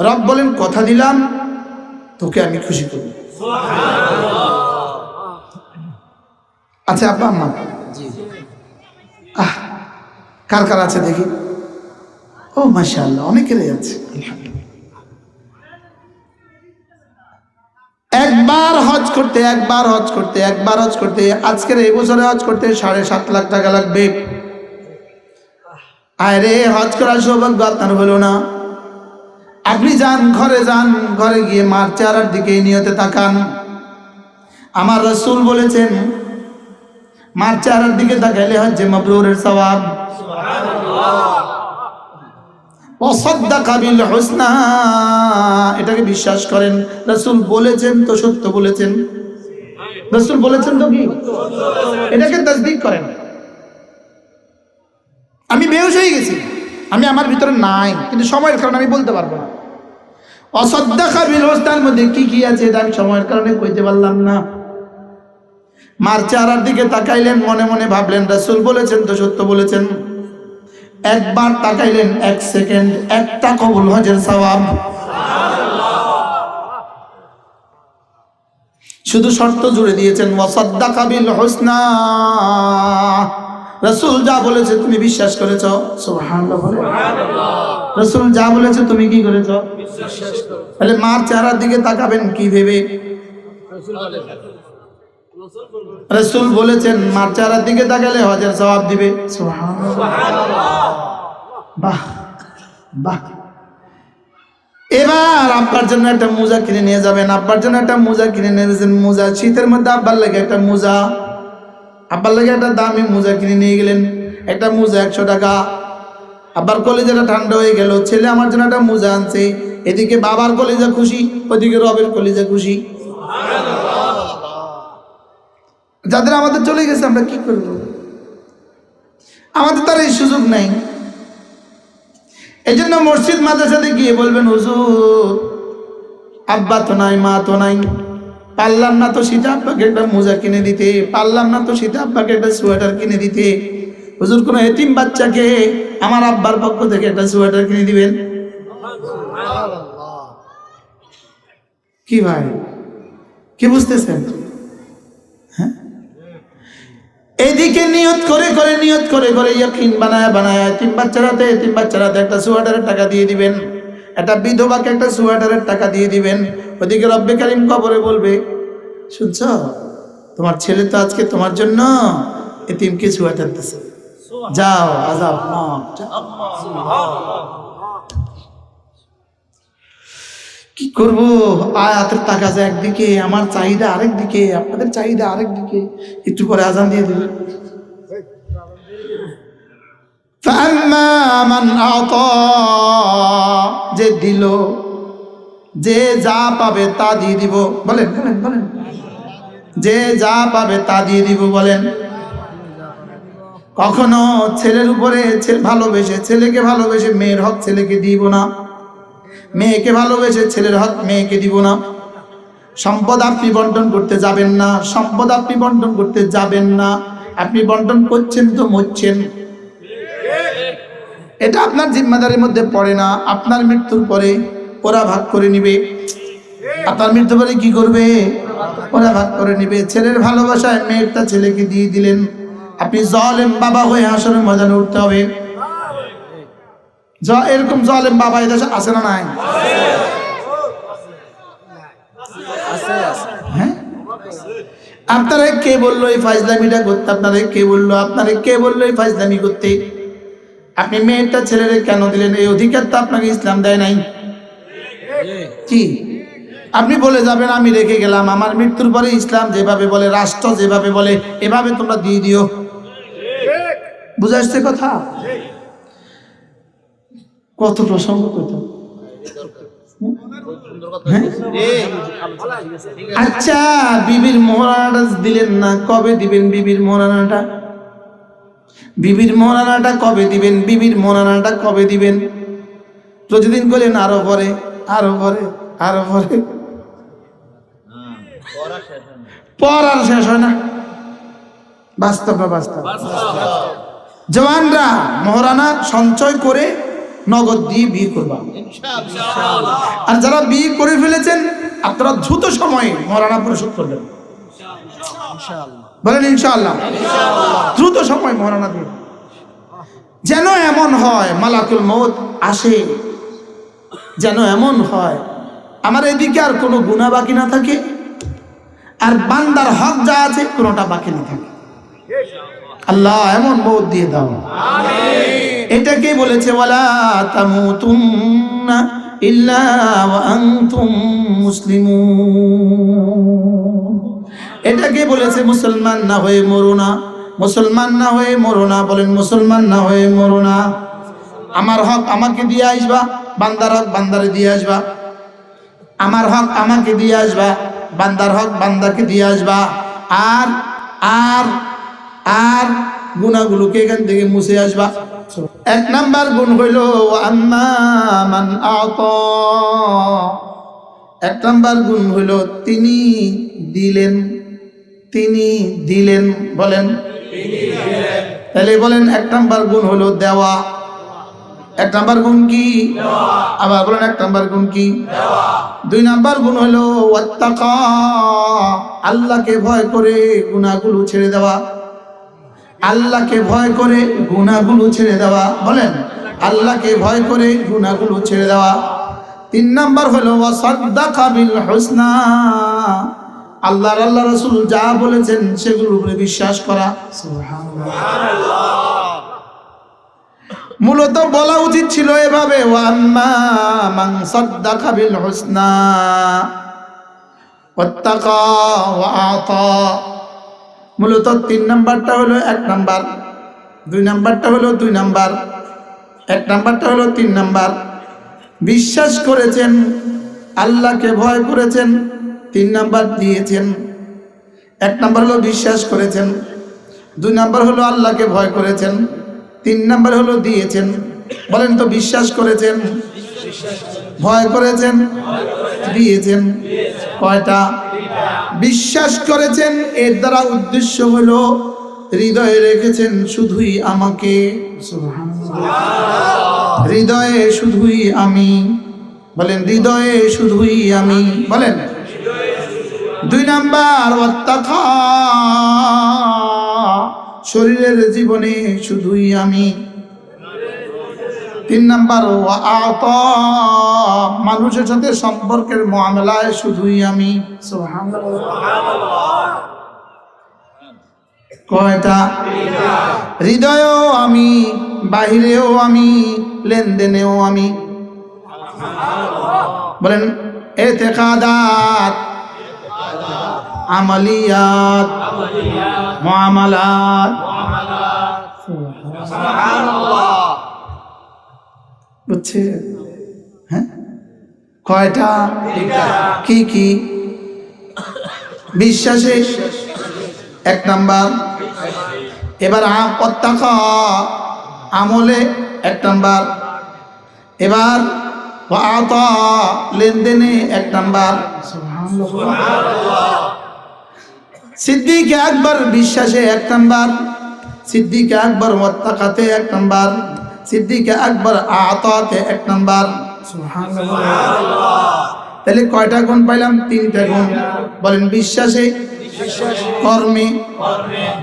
রব বলেন কথা দিলাম তোকে আমি খুশি করব। আচ্ছা আব্বা আম্মা কার কার আছে দেখি? ও মাশাআল্লাহ, অনেকেরই আছে। একবার হজ করতে আজকের এই বছরে হজ করতে 7.5 লাখ টাকা লাগবে। আরে হজ করার সৌভাগ্য আপনার হলো না। আপনি যান ঘরে গিয়ে মার চেহারার দিকে নিয়তে তাকান। আমার রাসূল বলেছেন মার চেহারার দিকে তাকাইলে হজ্জে মাবরুরের সওয়াব। ওয়াসাদ্দাকা বিল হুসনা, এটাকে বিশ্বাস করেন। রাসূল বলেছেন তো সত্য বলেছেন, রাসূল বলেছেন তো কি, এটাকে তাসদীক করেন। আমি বেহুশ হয়ে গেছি, আমি আমার ভিতরে নাই, কিন্তু সময়ের কারণে আমি বলতে পারবো না। ওয়াসাদ্দাকা বিল হুসনার মধ্যে কি কি আছে এটা আমি সময়ের কারণে কইতে পারলাম না। মার চেহারার দিকে তাকাইলেন, মনে মনে ভাবলেন রাসূল বলেছেন তো সত্য বলেছেন। একবার তাকাইলেন, 1 সেকেন্ড, একটা কবুল হজের সওয়াব। শুধু শর্ত জুড়ে দিয়েছেন ওয়াসাদ্দাকা বিল হুসনা, রাসূল যা বলেছে তুমি বিশ্বাস করেছো, সুবহানাল্লাহ বলে। রাসূল যা বলেছে তুমি কি করেছো, বিশ্বাস করেছো। তাহলে মার চেহারার দিকে তাকাবেন কি ভেবে? রাসূল বলেছেন মার চেহারার দিকে তাকালে হজের সওয়াব দিবে, সুবহানাল্লাহ। বাহ বাহ। এবার আব্বার জন্য একটা মোজা কিনে নিয়ে যাবেন, আব্বার জন্য একটা মোজা কিনে নিয়ে গেছেন। মোজা শীতের মধ্যে আব্বার লাগে একটা মোজা, আব্বার লাগে একটা দামি মোজা কিনে নিয়ে গেলেন। একটা মোজা 100 টাকা। আব্বার কলিজাটা ঠান্ডা হয়ে গেল, ছেলে আমার জন্য একটা মোজা আনছে। এদিকে বাবার কলিজা খুশি, ওদিকে রবের কলিজা খুশি। যাদের আমাদের চলে গেছে আমরা কি করব? আমাদের তার এই সুযোগ নাই। এই জন্য মসজিদ মাদ্রাসাতে গিয়ে বলবেন হুজুর আব্বা তো নাই, মা তো নাই, পারলাম না তো শীতে আব্বাকে একটা মোজা কিনে দিতে, পারলাম না তো শীতে আব্বাকে একটা সোয়েটার কিনে দিতে। হুজুর কোন এতিম বাচ্চাকে আমার আব্বার পক্ষ থেকে একটা সোয়েটার কিনে দিবেন? কি ভাই, কি বুঝতেছেন? হ্যাঁ, এদিকে নিয়ত করে ইয়াকিন বানায় এতিম বাচ্চারাতে একটা সোয়েটারের টাকা দিয়ে দিবেন, একটা বিধবাকে একটা সোয়েটারের টাকা দিয়ে দিবেন। ওদিকে রব্বে কারিম কবরে বলবে শুনছ, তোমার ছেলে তো আজকে তোমার জন্য এতিমকে সোয়েটার দিছে, যাও আযাব মাফ। কি করবো? আয়াতের তাকাজা একদিকে, আমার চাহিদা আরেক দিকে, আপনাদের চাহিদা আরেক দিকে। একটু পরে আজান দিয়ে দিবে। যে দিল, যে যা পাবে তা দিয়ে দিব, বলেন বলেন বলেন, যে যা পাবে তা দিয়ে দিব বলেন। কখনো ছেলের উপরে ভালোবেসে, ছেলেকে ভালোবেসে মেয়ের হক ছেলেকে দিব না, মেয়েকে ভালোবেসে ছেলের হক মেয়েকে দিব না। সম্পদ আপনি বন্টন করতে যাবেন না, সম্পদ আপনি বন্টন করতে যাবেন না। আপনি বন্টন করছেন তো মরছেন, এটা আপনার জিম্মাদারির মধ্যে পড়ে না। আপনার মৃত্যুর পরে ওরা ভাগ করে নিবে। আপনার মৃত্যুর পরে কি করবে? ওরা ভাগ করে নিবে। ছেলের ভালোবাসায় মেয়েরটা ছেলেকে দিয়ে দিলেন, আপনি জালেম বাবা হয়ে হাসরের ময়দানে উঠতে হবে। এরকম জালেম বাবা এদেশে আছে না নাই? হ্যাঁ, আপনারা কে বললো এই ফাইজলামিটা করতে? আপনারা কে বললো? আপনারা কে বললো এই ফাইজলামি করতে? আপনি মেয়েটা ছেলেরে কেন দিলেন? এই অধিকার তো আপনাকে ইসলাম দেয় নাই। কি আপনি বলে যাবেন আমি রেখে গেলাম, আমার মৃত্যুর পরে ইসলাম যেভাবে বলে, রাষ্ট্র যেভাবে বলে, এভাবে তোমরা দিয়ে দিও। বুঝে আসছে কথা? কত প্রসঙ্গ কত। হ্যাঁ? আচ্ছা, বিবির মোহরানাটা দিলেন না, কবে দিবেন বিবির মোহরানাটা? বিবির মোহরানাটা কবে দিবেন? বিবির মোহরানাটা কবে দিবেন? প্রতিদিন বলেন আরো পরে, আরো পরে, আরো পরে, পর আর শেষ হয় না। বাস্তব না বাস্তব? জওয়ানরা মোহরানা সঞ্চয় করে নগদ দিয়ে বিয়ে করবা। আর যারা বিয়ে করে ফেলেছেন আপনারা দ্রুত সময়ে মোহরানা পরিশোধ করবেন। বলেন ইনশাআল্লাহ। দ্রুত সময় মোহরানা দিন, যেন এমন হয় মালাকুল মউত আসে, যেন এমন হয় আমার এদিকে আর কোনো গুনাহ বাকি না থাকে, আর বান্দার হক যা আছে কোনোটা বাকি না থাকে। আল্লাহ এমন মউত দিয়ে দাও, আমিন। এটাকে বলেছে ওয়ালা তামুতুন্না ইল্লা ওয়া আনতুম মুসলিমুন। এটাকে বলেছে মুসলমান না হয়ে মরো না, মুসলমান না হয়ে মরো না। বলেন মুসলমান না হয়ে মরো না। আমার হক আমাকে দিয়ে আসবা, বান্দার হক বান্দারে দিয়ে আসবা। আমার হক আমাকে দিয়ে আসবা, বান্দার হক বান্দাকে দিয়ে আসবা। আর আর আর গুনাহগুলোকে এখান থেকে মুছে আসবা। এক নাম্বার গুণ হইল আম্মা মান আতা। এক নাম্বার গুণ হইল তিনি দিলেন, তিনি দিলেন। বলেন তাহলে বলেন এক নাম্বার গুণ হলো দেওয়া। এক নাম্বার গুণ কি? আবার বলেন এক নাম্বার গুণ কি? দুই নাম্বার গুণ হলো ওয়াত্তাকা, আল্লাহকে ভয় করে গুনাহগুলো ছেড়ে দেওয়া। আল্লাহকে ভয় করে গুনাহগুলো ছেড়ে দেওয়া। বলেন আল্লাহকে ভয় করে গুনাহগুলো ছেড়ে দেওয়া। তিন নাম্বার হলো ওয়াসাদ্দাকা বিল হুসনা, আল্লাহ রাসূল যা বলেছেন সেগুলোর উপরে বিশ্বাস করা। সুবহানাল্লাহ। মূলত বলা উচিত ছিল এভাবে ওয়া আম্মা মান সাদ্দাকা বিল হুসনা ওয়াত্তাকা ওয়া আতা। মূলত তিন নাম্বারটা হলো এক নাম্বার, দুই নাম্বারটা হলো দুই নাম্বার, এক নাম্বারটা হলো তিন নাম্বার। বিশ্বাস করেছেন, আল্লাহকে ভয় করেছেন, তিন নাম্বার দিয়েছেন। এক নাম্বার হলো বিশ্বাস করেছেন, দুই নাম্বার হলো আল্লাহকে ভয় করেছেন, তিন নাম্বার হলো দিয়েছেন। বলেন তো বিশ্বাস করেছেন, ভয় করেছেন, দিয়েছেন, কয়টা? বিশ্বাস করেছেন, এর দ্বারা উদ্দেশ্য হলো হৃদয়ে রেখেছেন শুধুই আমাকে। সুবহানাল্লাহ। হৃদয়ে শুধুই আমি। বলেন হৃদয়ে শুধুই আমি। বলেন দুই নাম্বার ওয়াত্তাকা, শরীরের জীবনে শুধুই আমি। তিন নাম্বার ওয়া আতা, মানুষের সাথে সম্পর্কের মুআমালায় শুধুই আমি। সুবহানাল্লাহ। কয়টা? হৃদয়েও আমি, বাহিরেও আমি, লেনদেনেও আমি। বলেন এতেকাদাত, আমালিয়াত, মুআমালাত। সুবহানাল্লাহ। বুঝছে? হ্যাঁ কয়টা? কি কি? বিশ্বাসে এক নাম্বার। এবার ওয়াত্তাকা, আমলে এক নাম্বার। এবার ওয়া আতা, লেনদেনে এক নাম্বার। সুবহানাল্লাহ। সিদ্দিক আকবর বিশ্বাসে এক নাম্বার, সিদ্দিক আকবর ওয়াত্তাকাতে এক নাম্বার, সিদ্দিক আকবর আতাতে এক নাম্বার। সুবহানাল্লাহ। তাহলে কয়টা গুণ পাইলাম? তিনটা গুণ। বলেন বিশ্বাসে, কর্মে,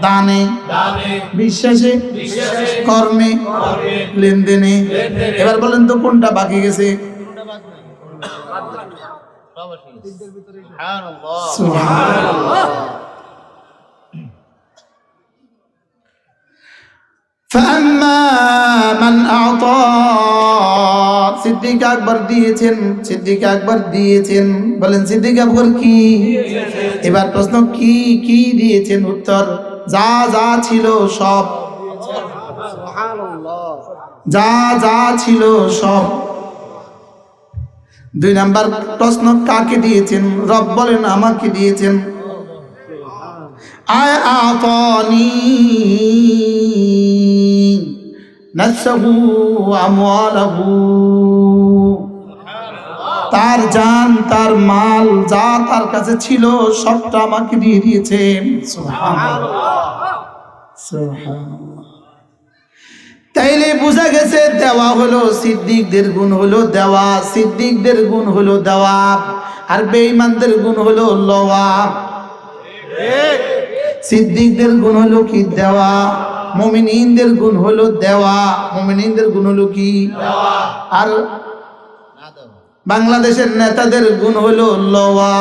দানে। বিশ্বাসে, কর্মে, লেনদেনে। এবার বলেন তো কোনটা বাকি গেছে? সুবহানাল্লাহ। فأما من أعطى সিদ্দিক আকবর দিয়েছেন, সিদ্দিক আকবর দিয়েছেন। বলেন সিদ্দিক আকবর কি? এবার প্রশ্ন, কি কি দিয়েছেন? উত্তর, যা যা ছিল সব, সুবহানাল্লাহ। যা যা ছিল সব। 2 নাম্বার প্রশ্ন, কাকে দিয়েছেন? রব বলেন আমাকে দিয়েছেন। আয় আতানি নাফসাহু আমওয়ালাহু, তার জান তার মাল যা তার কাছে ছিল সবটা আমাকে দিয়ে দিয়েছেন। সুবহানাল্লাহ, সুবহানাল্লাহ। তাইলে বোঝা গেছে দেওয়া হলো সিদ্দিকদের গুণ হলো দেওয়া, সিদ্দিকদের গুণ হলো দেওয়া, আর বেঈমানদের গুণ হলো লওয়া। সিদ্দিকদের গুণ হলো কি? দেওয়া। মুমিনিনদের গুণ হলো দেওয়া, মুমিনিনদের গুণ হলো কি? দেওয়া। আর বাংলাদেশের নেতাদের গুণ হলো লওয়া।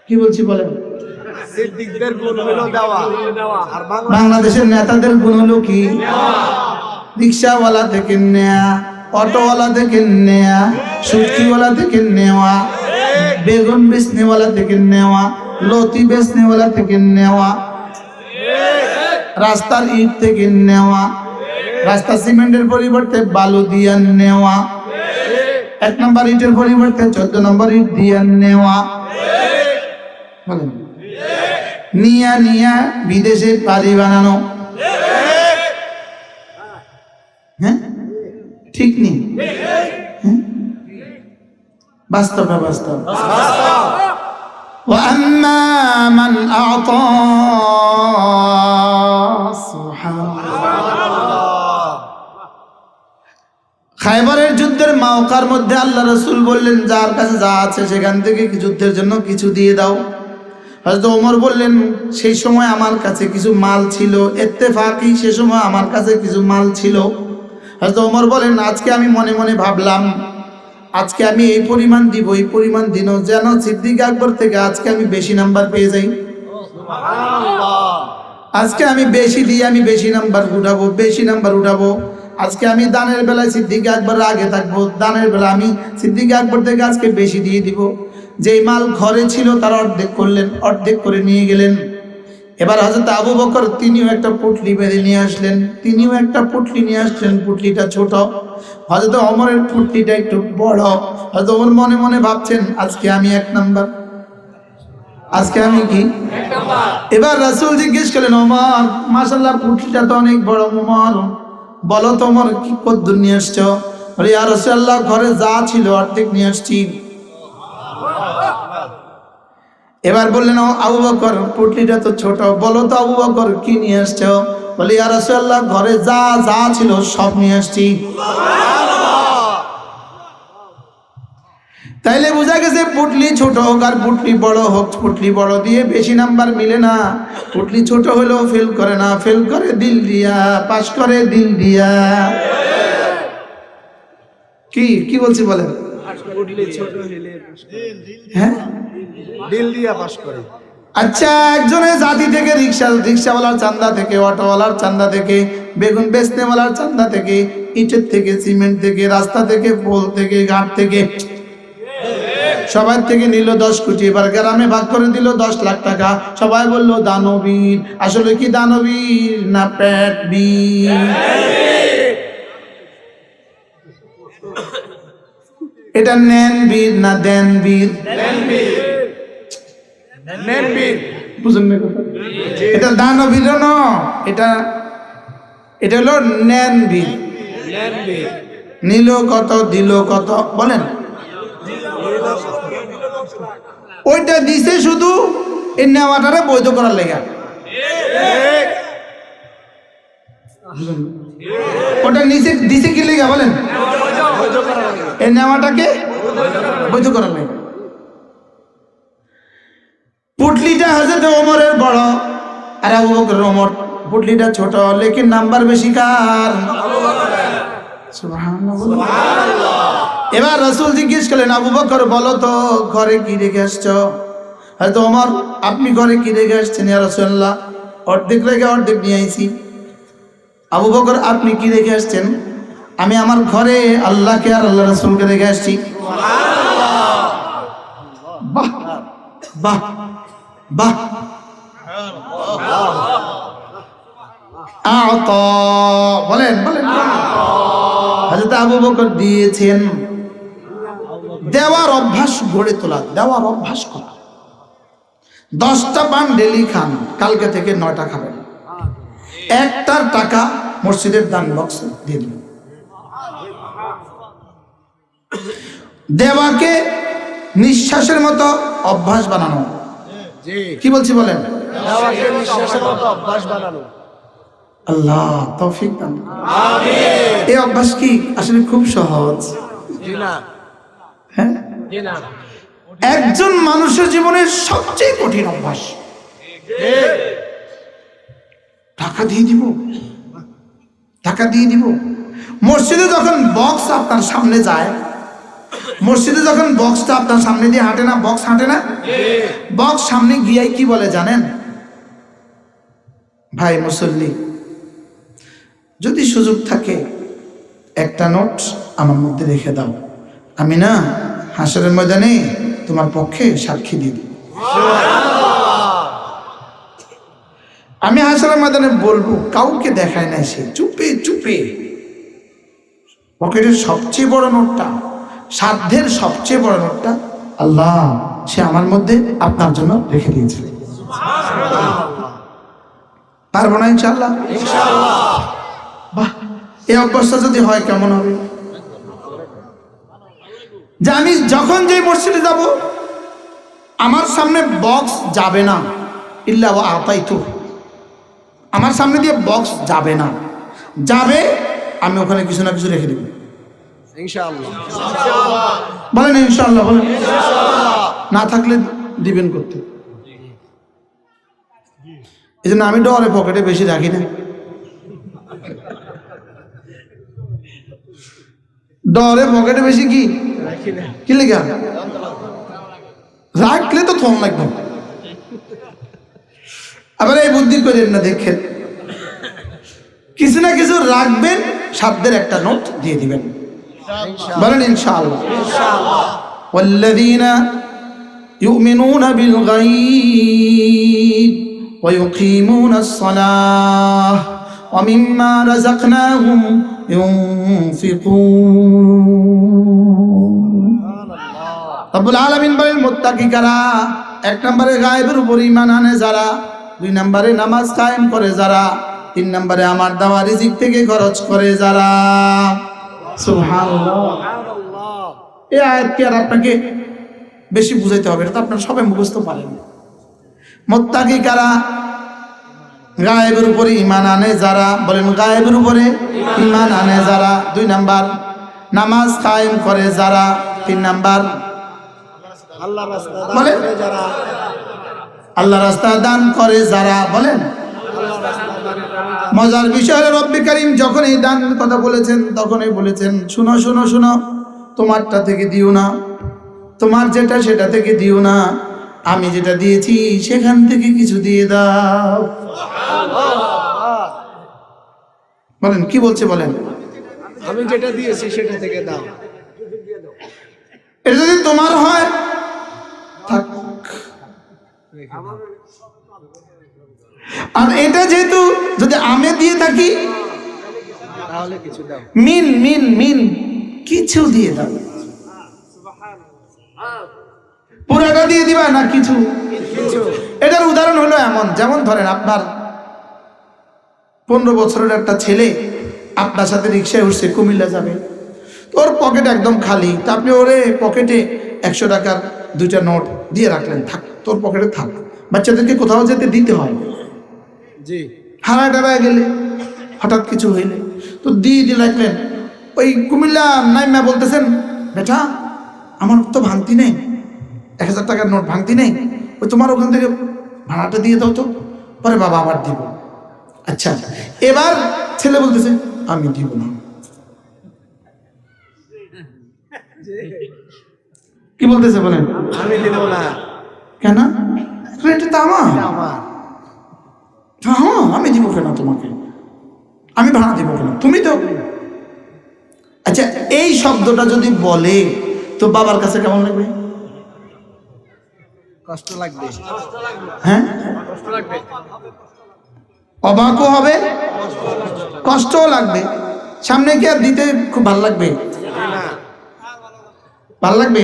কি বলছি বলেন? সিদ্দিকদের গুণ হলো দেওয়া, আর বাংলাদেশের নেতাদের গুণ হলো কি? রিক্সাওয়ালা থেকে নেয়া, অটোওয়ালা থেকে নেয়া, সুটকিওয়ালা থেকে নেওয়া, বেগুন বেচনেওয়ালা থেকে নেওয়া, লতি বেচনেওয়ালা থেকে নেওয়া, রাস্তার ইট থেকে নেওয়া, রাস্তা সিমেন্টের পরিবর্তে বালু দিয়ে নেওয়া, 1 নম্বর ইটের পরিবর্তে 14 নম্বর ইট দিয়ে নেওয়া। বলেন, নিয়া নিয়া বিদেশে বাড়ি বানানো। হ্যাঁ, ঠিক নেই? হ্যাঁ? বাস্তব না বাস্তব? وأما من أعطى খায়বরের যুদ্ধের মাওকার মধ্যে আল্লাহ রাসূল বললেন, যার কাছে যা আছে সেখান থেকে যুদ্ধের জন্য কিছু দিয়ে দাও। হযরত ওমর বললেন, সেই সময় আমার কাছে কিছু মাল ছিল, ইত্তেফাকি সে সময় আমার কাছে কিছু মাল ছিল। হযরত ওমর বলেন, আজকে আমি মনে মনে ভাবলাম আজকে আমি এই পরিমাণ দিব, এই পরিমাণ দিন, যেন সিদ্দিক আকবর থেকে আজকে আমি বেশি নাম্বার পেয়ে যাই। আজকে আমি বেশি দিয়ে আমি বেশি নাম্বার উঠাবো, বেশি নাম্বার উঠাবো। আজকে আমি দানের বেলায় সিদ্দিক আকবর আগে থাকবো, দানের বেলা আমি সিদ্দিক আকবর থেকে আজকে বেশি দিয়ে দিব। যেই মাল ঘরে ছিল তার অর্ধেক করলেন, অর্ধেক করে নিয়ে গেলেন। এবার হযরত আবু বকর তিনিও একটা পুটলি বেঁধে নিয়ে আসলেন, তিনিও একটা পুটলি নিয়ে আসলেন, পুটলিটা ছোট। হযরত ওমরের পুটলিটা একটু বড়। হযরত ওমর মনে মনে ভাবছেন, আজকে আমি 1 নাম্বার, আজকে আমি কি 1 নাম্বার। এবার রাসূল জিজ্ঞেস করলেন, ওমর মাশাআল্লাহ পুটলিটা তো অনেক বড়, ওমর বলো তো ওমর কি কদ্দুর নিয়ে আসছো? বলে, ইয়া রাসূলুল্লাহ ঘরে যা ছিল অর্ধেক নিয়ে আসছি। এবার বললেন, আবু বকর পুটলিটা তো ছোট, বলো তো আবু বকর কি নিয়ে আসছো? বলে, ইয়া রাসূলুল্লাহ ঘরে যা যা ছিল সব নিয়ে আসছি। তাইলে বোঝা গেছে পুটলি ছোট হোক আর পুটলি বড় হোক, পুটলি বড় দিয়ে বেশি নাম্বার মিলে না। পুটলি ছোট হলেও ফেল করে না, ফেল করে দিল দিয়া, পাস করে দিল দিয়া। কি কি বলছি বলেন? হ্যাঁ, দিল দিয়া পাস করে। আচ্ছা, একজনের জাতি থেকে রিক্সাওয়ালার চান্দা থেকে, অটোওয়ালার চান্দা থেকে, বেগুন বেচনেওয়ালার চান্দা থেকে, ইটের থেকে, সিমেন্ট থেকে, রাস্তা থেকে, পোল থেকে, ঘাট থেকে, সবার থেকে নিল 10 কোটি। এবার গ্রামে ভাগ করে দিল 10 লাখ টাকা। সবাই বলল দানবীর। আসলে কি দানবীর না পেট বীর? এটা নেন বীর না দেন বীর? বুঝুন না কথা? এটা দানবীর না, এটা হলো নেন বীর। নিল কত, দিল কত? বলেন। ওইটা দিছে শুধু এই নেওয়াটারে বৈধ করার লেগা। ওটা নিচে দিছে কি লেগা? বলেন। এই নেওয়াটাকে বৈধ করার লেগা। পুটলিটা হযরত ওমরের বড় আর আবু বকর ওমর পুটলিটা ছোট, লেকিন নাম্বার বেশি কার? সুবহানাল্লাহ। এবার রাসূল জিজ্ঞেস করলেন, আবু বকর বলো তো ঘরে কি রেখে আসছো? হযরত ওমর, আপনি ঘরে কি রেখে আসছেন ইয়া রাসূলুল্লাহ? অর্ধেক রেখে অর্ধেক নিয়ে আইছি। আবু বকর আপনি কি রেখে আসছেন? আমি আমার ঘরে আল্লাহকে আর আল্লাহ রাসূলকে রেখে আসছি। বাহ বাহ বাহ। আতা বলেন বলেন। হযরত আবু বকর দিয়েছেন। দেওয়ার অভ্যাস গড়ে তোলা, দেওয়ার অভ্যাস করা। 10টা পান ডেলি খান, কালকে থেকে 9টা খাবেন। একটার টাকা মসজিদের দান বক্সে দিয়ে দিন। দেওয়াকে নিঃশ্বাসের মতো অভ্যাস বানানো। জি, কি বলছি বলেন? দেওয়াকে বিশ্বাসের মতো অভ্যাস বানানো। আল্লাহ তৌফিক দান। আমিন। এই অভ্যাস কি আসলে খুব সহজ? জি না, হ্যাঁ, জি না, একজন মানুষের জীবনের সবচেয়ে কঠিন অভ্যাস। টাকা দিয়ে দিব, টাকা দিয়ে দিব। মসজিদে যখন বক্স আপনার সামনে যায়, মসজিদে যখন বক্সটা আপনার সামনে দিয়ে হাঁটে না, বক্স হাঁটে না, বক্স সামনে গিয়াই কি বলে জানেন? ভাই মুসল্লি, যদি সুযোগ থাকে একটা নোট আমার মধ্যে রেখে দাও, আমি না হাসরের ময়দানে তোমার পক্ষে সাক্ষী দিয়ে দিব। আমি হাসরের ময়দানে বলবো, কাউকে দেখায় না, সে চুপে চুপে পকেটের সবচেয়ে বড় নোটটা, সাধ্যের সবচেয়ে বড় নোটটা আল্লাহ সে আমার মধ্যে আপনার জন্য রেখে দিয়েছে। পারবো না ইনশাআল্লাহ? বাহ, এই অভ্যাসটা যদি হয় কেমন হবে? যে আমি যখন যে মসজিদে যাব, আমার সামনে বক্স যাবে না, ইল্লা ওয়া আতাইতু, আমার সামনে দিয়ে বক্স যাবে না, যাবে আমি ওখানে কিছু না কিছু রেখে দেব। ইনশাআল্লাহ। বলেন ইনশাআল্লাহ, বলেন। না থাকলে দিবেন করতে। এই জন্য আমি ডরে পকেটে বেশি রাখি না, ডরে পকেটে বেশি কি কি লেখা রাখলে তো থম লাগবে। আবার এই বুদ্ধি করেন না, দেখেন কিছু না কিছু রাখবেন, সাধ্যের একটা নোট দিয়ে দিবেন। বলেন ইনশাআল্লাহ। ওয়াল্লাযীনা ইউমিনুনা বিল গায়ব ওয়া ইউকিমুনাস সালাহ ওয়া মিম্মা রাযাকনাহুম ইউনফিকুন। রব্বুল আলামিন বলেন, মুত্তাকি কারা? 1 নম্বরে গায়েবের উপর ঈমান আনে যারা, 2 নম্বরে নামাজ কায়েম করে যারা, 3 নম্বরে আমার দেওয়া রিজিক থেকে খরচ করে যারা। সুবহানাল্লাহ। এই আয়াত কি আর আপনাকে বেশি বুঝাইতে হবে? এটা তো আপনারা সবাই মুখস্থ পারেন। মুত্তাকি কারা? গায়েবের উপরে ঈমান আনে যারা। বলেন, গায়েবের উপরে ঈমান আনে যারা। 2 নাম্বার, নামাজ কায়েম করে যারা। 3 নাম্বার, আল্লাহর রাস্তায় দান বলেন, করে যারা, আল্লাহ রাস্তায় দান করে যারা। বলেন, মজার বিষয় হলো রব্বি কারীম যখন এই দানের কথা বলেছেন, তখনই বলেছেন, শুনো শুনো শুনো, তোমারটা থেকে দিও না, তোমার যেটা সেটা থেকে দিও না, আমি যেটা দিয়েছি সেখান থেকে কিছু দিয়ে দাও। বলেন, কি বলছে বলেন? আমি যেটা দিয়েছি সেটা থেকে দাও। এটা যদি তোমার হয় থাক, আর এটা যেহেতু যদি আমি দিয়ে থাকি, তাহলে কিছু দাও। মিন মিন মিন, কিছু দিয়ে দাও। পুরাটা দিয়ে দিবা না কিছু? এটার উদাহরণ হলো এমন, যেমন ধরেন আপনার 15 বছরের একটা ছেলে আপনার সাথে রিক্সায় উঠছে, কুমিল্লা যাবে, তোর পকেট একদম খালি, তা আপনি ওরে পকেটে 100 টাকার 2টা নোট দিয়ে রাখলেন, থাক তোর পকেটে থাক। বাচ্চাদেরকে কোথাও যেতে দিতে হয়, জি, হারায় টারায় গেলে, হঠাৎ কিছু হইলে তো দিয়ে দিয়ে রাখলেন। ওই কুমিল্লা নাইমা বলতেছেন, বেটা আমার তো ভাঙতি নেই, 1000 টাকার নোট ভাঙতি নেই, ওই তোমার ওখান থেকে ভাড়াটা দিয়ে দাও তো, পরে বাবা আবার দিব। আচ্ছা, এবার ছেলে বলতেছে আমি দিব না। কি বলতেছে বলেন? আমি দেব না। কেন? এটা তো আমার। আমার হ্যাঁ আমি দিব কেন তোমাকে, আমি ভাড়া দিব কেন, তুমি তো। আচ্ছা এই শব্দটা যদি বলে তো বাবার কাছে কেমন লাগবে? কষ্ট লাগবে, হ্যাঁ কষ্ট লাগবে, অবাকও হবে, কষ্টও লাগবে। সামনে কি আর দিতে খুব ভালো লাগবে? না ভালো লাগবে?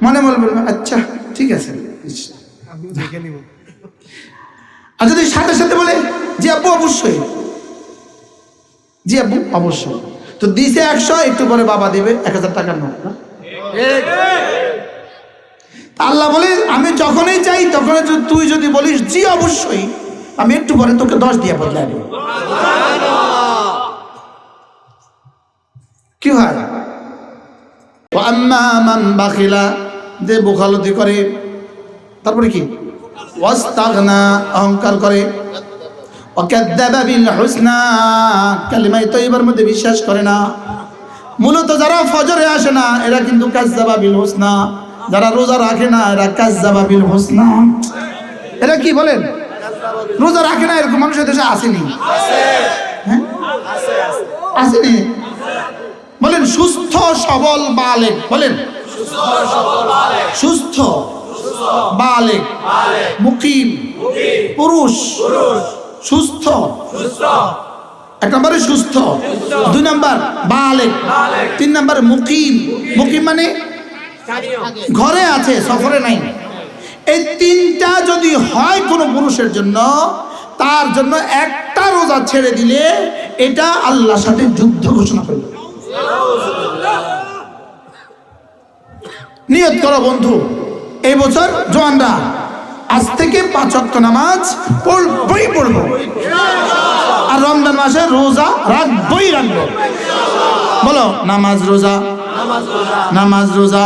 মনে বলবেন আচ্ছা ঠিক আছে। আমি দেখে নিব। আর যদি সাথে সাথে বলে জি আব্বু অবশ্যই, জি আব্বু অবশ্যই, তো দিছে 100, একটু পরে বাবা দেবে 1000 টাকার নোট না? আল্লাহ বলে আমি যখনই চাই তখন তুই যদি বলিস জি অবশ্যই, আমি একটু পরে তোকে 10 দিয়ে বদলাই দেব। কি হয়? আম্মা মান বাখিলা, যে বোখালতি করে, তারপরে কি ওয়াস্তাগনা, অহংকার করে, ওয়াকাদ্দাবা বিল হুসনা, কালিমায়ে তয়্যিবার মধ্যে বিশ্বাস করে না। মূলত যারা ফজরে আসে না এরা কিন্তু কাজ্জাবা বিল হুসনা, যারা রোজা রাখে না এরা কাজ্জাবা বিল হুসনা। এরা কি বলেন? রোজা রাখে না এরকম মানুষের দেশে আসেনি? হ্যাঁ আসেনি? বলেন সুস্থ সবল বালেগ, বলেন সুস্থ বালেগ, মুকিম পুরুষ, সুস্থ, 1 নম্বরে সুস্থ, 2 নম্বর বালেগ, 3 নম্বর মুকিম। মুকিম মানে ঘরে আছে, সফরে নাই। এই 3টা যদি হয় কোনো পুরুষের জন্য, তার জন্য একটা রোজা ছেড়ে দিলে এটা আল্লাহর সাথে যুদ্ধ ঘোষণা করবে। নিয়ত করো বন্ধু, এই বছর জোয়ানরা আজ থেকে 5 ওয়াক্ত নামাজ পড়বই পড়বো, আর রমজান মাসে রোজা রাখবই রাখবো। বলো নামাজ রোজা, নামাজ রোজা,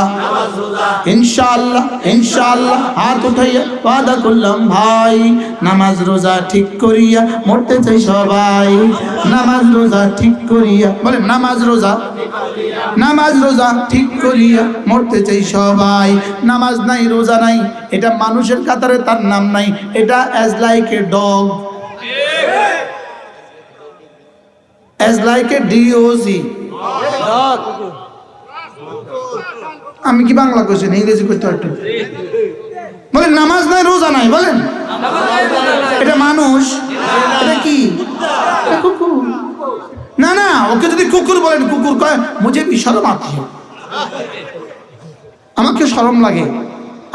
ইনশাআল্লাহ ইনশাআল্লাহ। হাত উঠাইয়া ওয়াদা করলাম ভাই, নামাজ রোজা ঠিক করিয়া মরতে চাই সবাই। নামাজ রোজা ঠিক করিয়া, বলেন নামাজ রোজা, নামাজ রোজা ঠিক করিয়া মরতে চাই সবাই। নামাজ নাই রোজা নাই, এটা মানুষের কাতারে তার নাম নাই, এটা as like a dog, as like a DOG. আমি কি বাংলা কইছি না ইংরেজি করতে পারতো? বলেন নামাজ নাই রোজা নাই, বলেন এটা মানুষ, এটা কি? এটা কুকুর। না না, ওকে যদি কুকুর বলেন, কুকুর কয় মুঝে भी शर्म आती है, আমাকে শরম লাগে,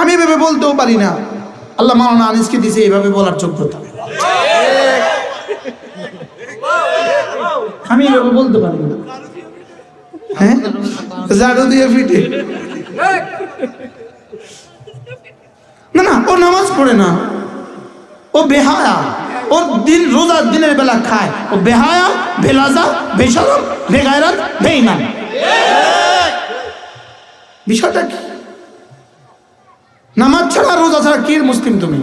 আমি এভাবে বলতেও পারি না। আল্লাহ মাওলানা আনিসকে দিয়েছে এইভাবে বলার যোগ্যতা, আমি এভাবে বলতে পারি না। হ্যাঁ জাদু দিয়ে ফিটে না না, ও নামাজ পড়ে না, ও বেহায়া, ওর দিন রোজা দিনের বেলা খায়, ও বেহায়া, বেলাজা, বেশরম, বেগায়রাত, বেঈমান। বিষয়টা কি? নামাজ ছাড়া রোজা ছাড়া কি মুসলিম তুমি?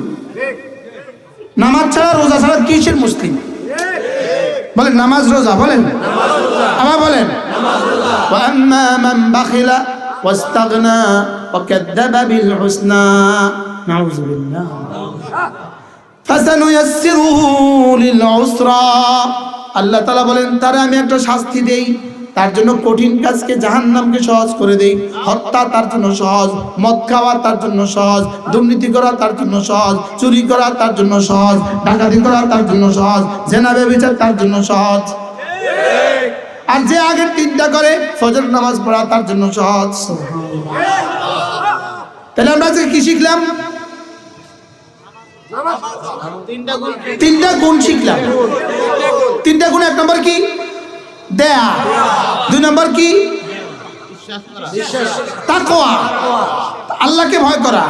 নামাজ ছাড়া রোজা ছাড়া কিসের মুসলিম? বলেন নামাজ রোজা, বলেন আবার বলেন ওয়াম্মা মান বাখিলা ওয়াস্তাগনা ওয়াকাদ্দাবা বিল হুসনা, নাউযু বিল্লাহ, ফাসানুয়াসসিরুহু লিল উসরা। আল্লাহ তাআলা বলেন তারে আমি একটা শাস্তি দেই, তার জন্য কঠিন কাজকে জাহান্নামকে সহজ করে দেই। হত্যা তার জন্য সহজ, মদ খাওয়া তার জন্য সহজ, দুর্নীতি করা তার জন্য সহজ, চুরি করা তার জন্য সহজ, ডাকাতি করা তার জন্য সহজ, জেনা ব্যভিচার তার জন্য সহজ। আর যে আগের 3টা করে ফজর নামাজ পড়া তার জন্য সহজ। তাহলে আমরা আজকে কি শিখলাম? 3টা গুণ শিখলাম। 3টা গুণ, 1 নম্বর কি? দেয়া। 2 নম্বর কি? তাকওয়া, আল্লাহকে ভয় করা।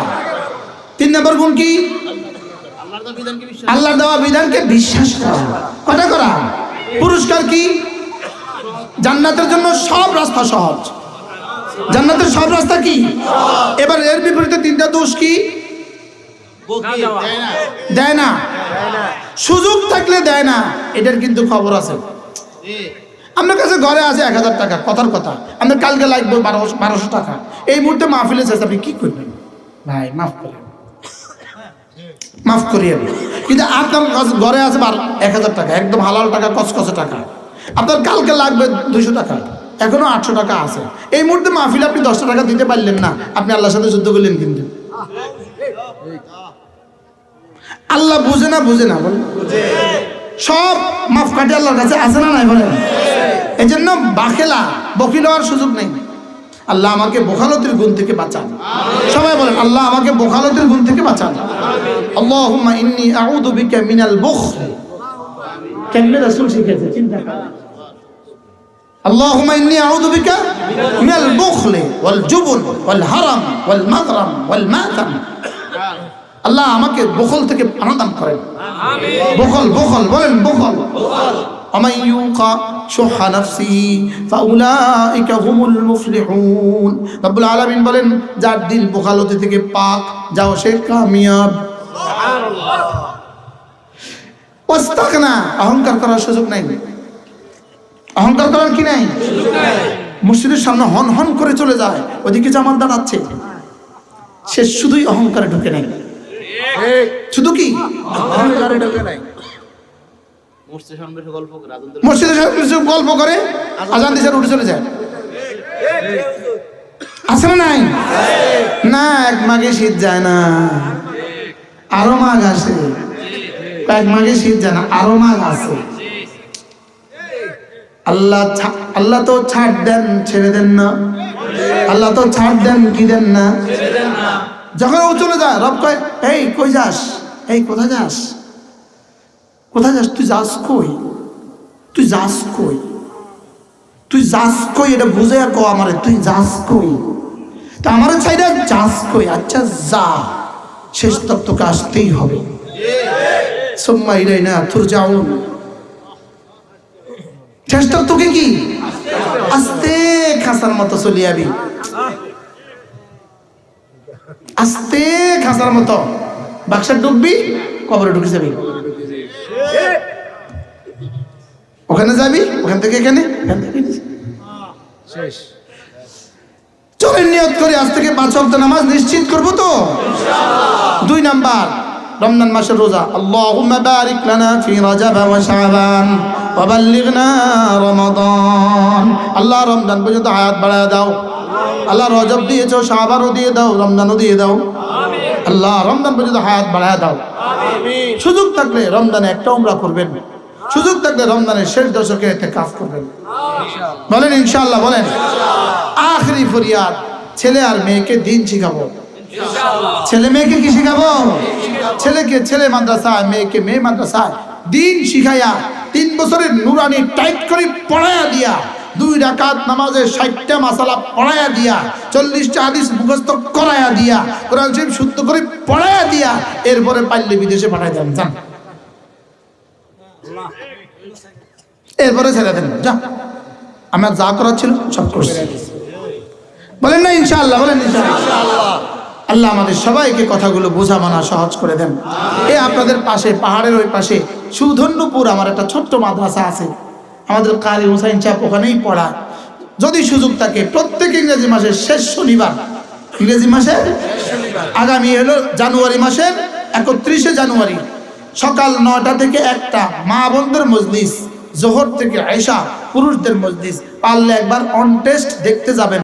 3 নম্বর গুণ কি? আল্লাহর দেওয়া বিধানকে বিশ্বাস করা। কটা করা? পুরস্কার কি? জান্নাতের জন্য সব রাস্তা সহজ। জান্নাতের সব রাস্তা কি? এবার এর বিপরীতে 3টা দোষ কি? দেয় না, সুযোগ থাকলে দেয় না, এটার কিন্তু খবর আছে। আপনার কাছে ঘরে আছে 1000 টাকা, কথার কথা, আপনার কালকে লাগবে 1200 টাকা, এই মুহূর্তে মাহফিলে শেষ, আপনি কি করবেন? ভাই মাফ করেন, মাফ করিয়েন। কিন্তু আপনার কাছে ঘরে আছে 1000 টাকা, একদম হালাল টাকা, কসকসে টাকা, আপনার কালকে লাগবে 200 টাকা, এখনো 800 টাকা আছে। এই মুহূর্তে মাহফিলে আপনি 10 টাকা দিতে পারলেন না, আপনি আল্লাহর সাথে যুদ্ধ করলেন। কিন্তু আল্লাহ বুঝে না বলেন? সব মাফ কাটে আল্লাহর কাছে আছে না নাই বলেন? এই জন্য বকিল হওয়ার সুযোগ নেই। আল্লাহ আমাকে বখালতের গুণ থেকে বাঁচান। সবাই বলেন, আল্লাহ আমাকে বখালতের গুণ থেকে বাঁচান। আল্লাহুম্মা ইন্নী আউযু বিকা মিনাল বুখল। কেমনে রাসূল শিখেছে, চিন্তা করেন। আল্লাহুম্মা ইন্নী আউযু বিকা মিনাল বুখল ওয়াল জুবন ওয়াল হারাম ওয়াল মাগরাম ওয়াল মাতাম। আল্লাহ আমাকে বখল থেকে পানাহ দান করেন। বখল বলেন, বখল। ومن يوق شح نفسه فاولئك هم المفلحون। রব্বুল আলামিন বলেন, যার দিল বখালতি থেকে পাক, যাও সে কামিয়াব। সুবহানাল্লাহ। ওয়াস্তাগনা, অহংকার করার সুযোগ নাই। অহংকার করার কি নাই? সুযোগ নাই। মসজিদের সামনে হন হন করে চলে যায়, ওদিকে জামাত দাঁড়াচ্ছে, সে শুধুই অহংকারে ঢুকে নাই। শুধু কি অহংকারে ঢুকে নাই? মসজিদের সামনে গল্প করে, আজান দিছে উঠে চলে যায়। আছে না নাই? না, এক মাঘে শীত যায় না, আরো মাঘ আসে। এক মাঘে শীত যায় না, আরো মাঘ আসে। আল্লাহ তো ছাড় দেন, ছেড়ে দেন না। আল্লাহ তো ছাড় দেন, কি দেন না? যখন ও চলে যায়, রব কয়, এই কই যাস? এই কোথায় যাস? কোথায় যাস? তুই যাস কই? তুই যাস কই? তুই যাস কই? এটা বুঝে আর কো আমারে, তুই যাস কই? তা আমার চাইলে যাস কই? আচ্ছা যা, শেষ তক তোকে আসতেই হবে। সুম্মা ইলাইনা তুরজাউন। শেষ তক তোকে কি আস্তে খাসার মতো চলে যাবি, আস্তে খাসার মতো বাক্সা ঢুকবি, কবরে ঢুকে যাবি। ওখানে যাবি, ওখান থেকে এখানে, শেষ। চলেন নিয়ত করি, আজ থেকে 5 ওয়াক্ত নামাজ নিশ্চিত করবো তো ইনশাআল্লাহ। 2 নাম্বার, রমজান মাসের রোজা। আল্লাহুম্মা বারিক লানা ফি রাজাব ওয়া শাবান ওয়া বাল্লিগনা রমাদান। আল্লাহ রমজান পর্যন্ত হায়াত বাড়ায় দাও। আল্লাহ রজব দিয়েছো, শাবানও দিয়ে দাও, রমজানও দিয়ে দাও। আল্লাহ রমজান পর্যন্ত হায়াত বাড়ায় দাও। সুযোগ থাকলে রমজানে একটা উমরা করবেন, সুযোগ থাকলে রমজানের শেষ দশকে ইতিকাফ করবেন। বলেন ইনশাআল্লাহ, বলেন। আখেরি ফরিয়াদ, ছেলে আর মেয়েকে দিন শিখাবো ইনশাআল্লাহ। ছেলে মেয়েকে কি শিখাবো? ছেলেকে ছেলে মাদ্রাসায়, মেয়েকে মেয়ে মাদ্রাসায় দিন শিখাইয়া 3 বছরের নুরানি টাইট করে পড়াইয়া দিয়া, 2 রাকাত নামাজে 60টা মাসালা পড়াইয়া দিয়া, 40টা হাদিস মুখস্থ করাইয়া দিয়া, কোরআন শরীফ শুদ্ধ করে পড়াইয়া দিয়া, এরপরে পাইলে বিদেশে পাঠাই দেন, যান। এরপরে ছেড়ে দেন, যা, আমার যা করার ছিল সব করছি। বলেন না ইনশাআল্লাহ, বলেন ইনশাআল্লাহ। আল্লাহ আমাদের সবাইকে কথাগুলো বোঝা মানা সহজ করে দেন। এই আপনাদের পাশে, পাহাড়ের ওই পাশে সুধন্যপুর আমার একটা ছোট্ট মাদ্রাসা আছে, আমাদের কারি হুসাইন সাহেব ওখানেই পড়ায়। যদি সুযোগ থাকে, প্রত্যেক ইংরেজি মাসের শেষ শনিবার, ইংরেজি মাসের আগামী হলো জানুয়ারি মাসের 31শে জানুয়ারি সকাল 9টা থেকে 1টা মা বোনদের মজলিস, জোহর থেকে আয়েশা পুরুষদের মজলিস। পারলে একবার অন টেস্ট দেখতে যাবেন।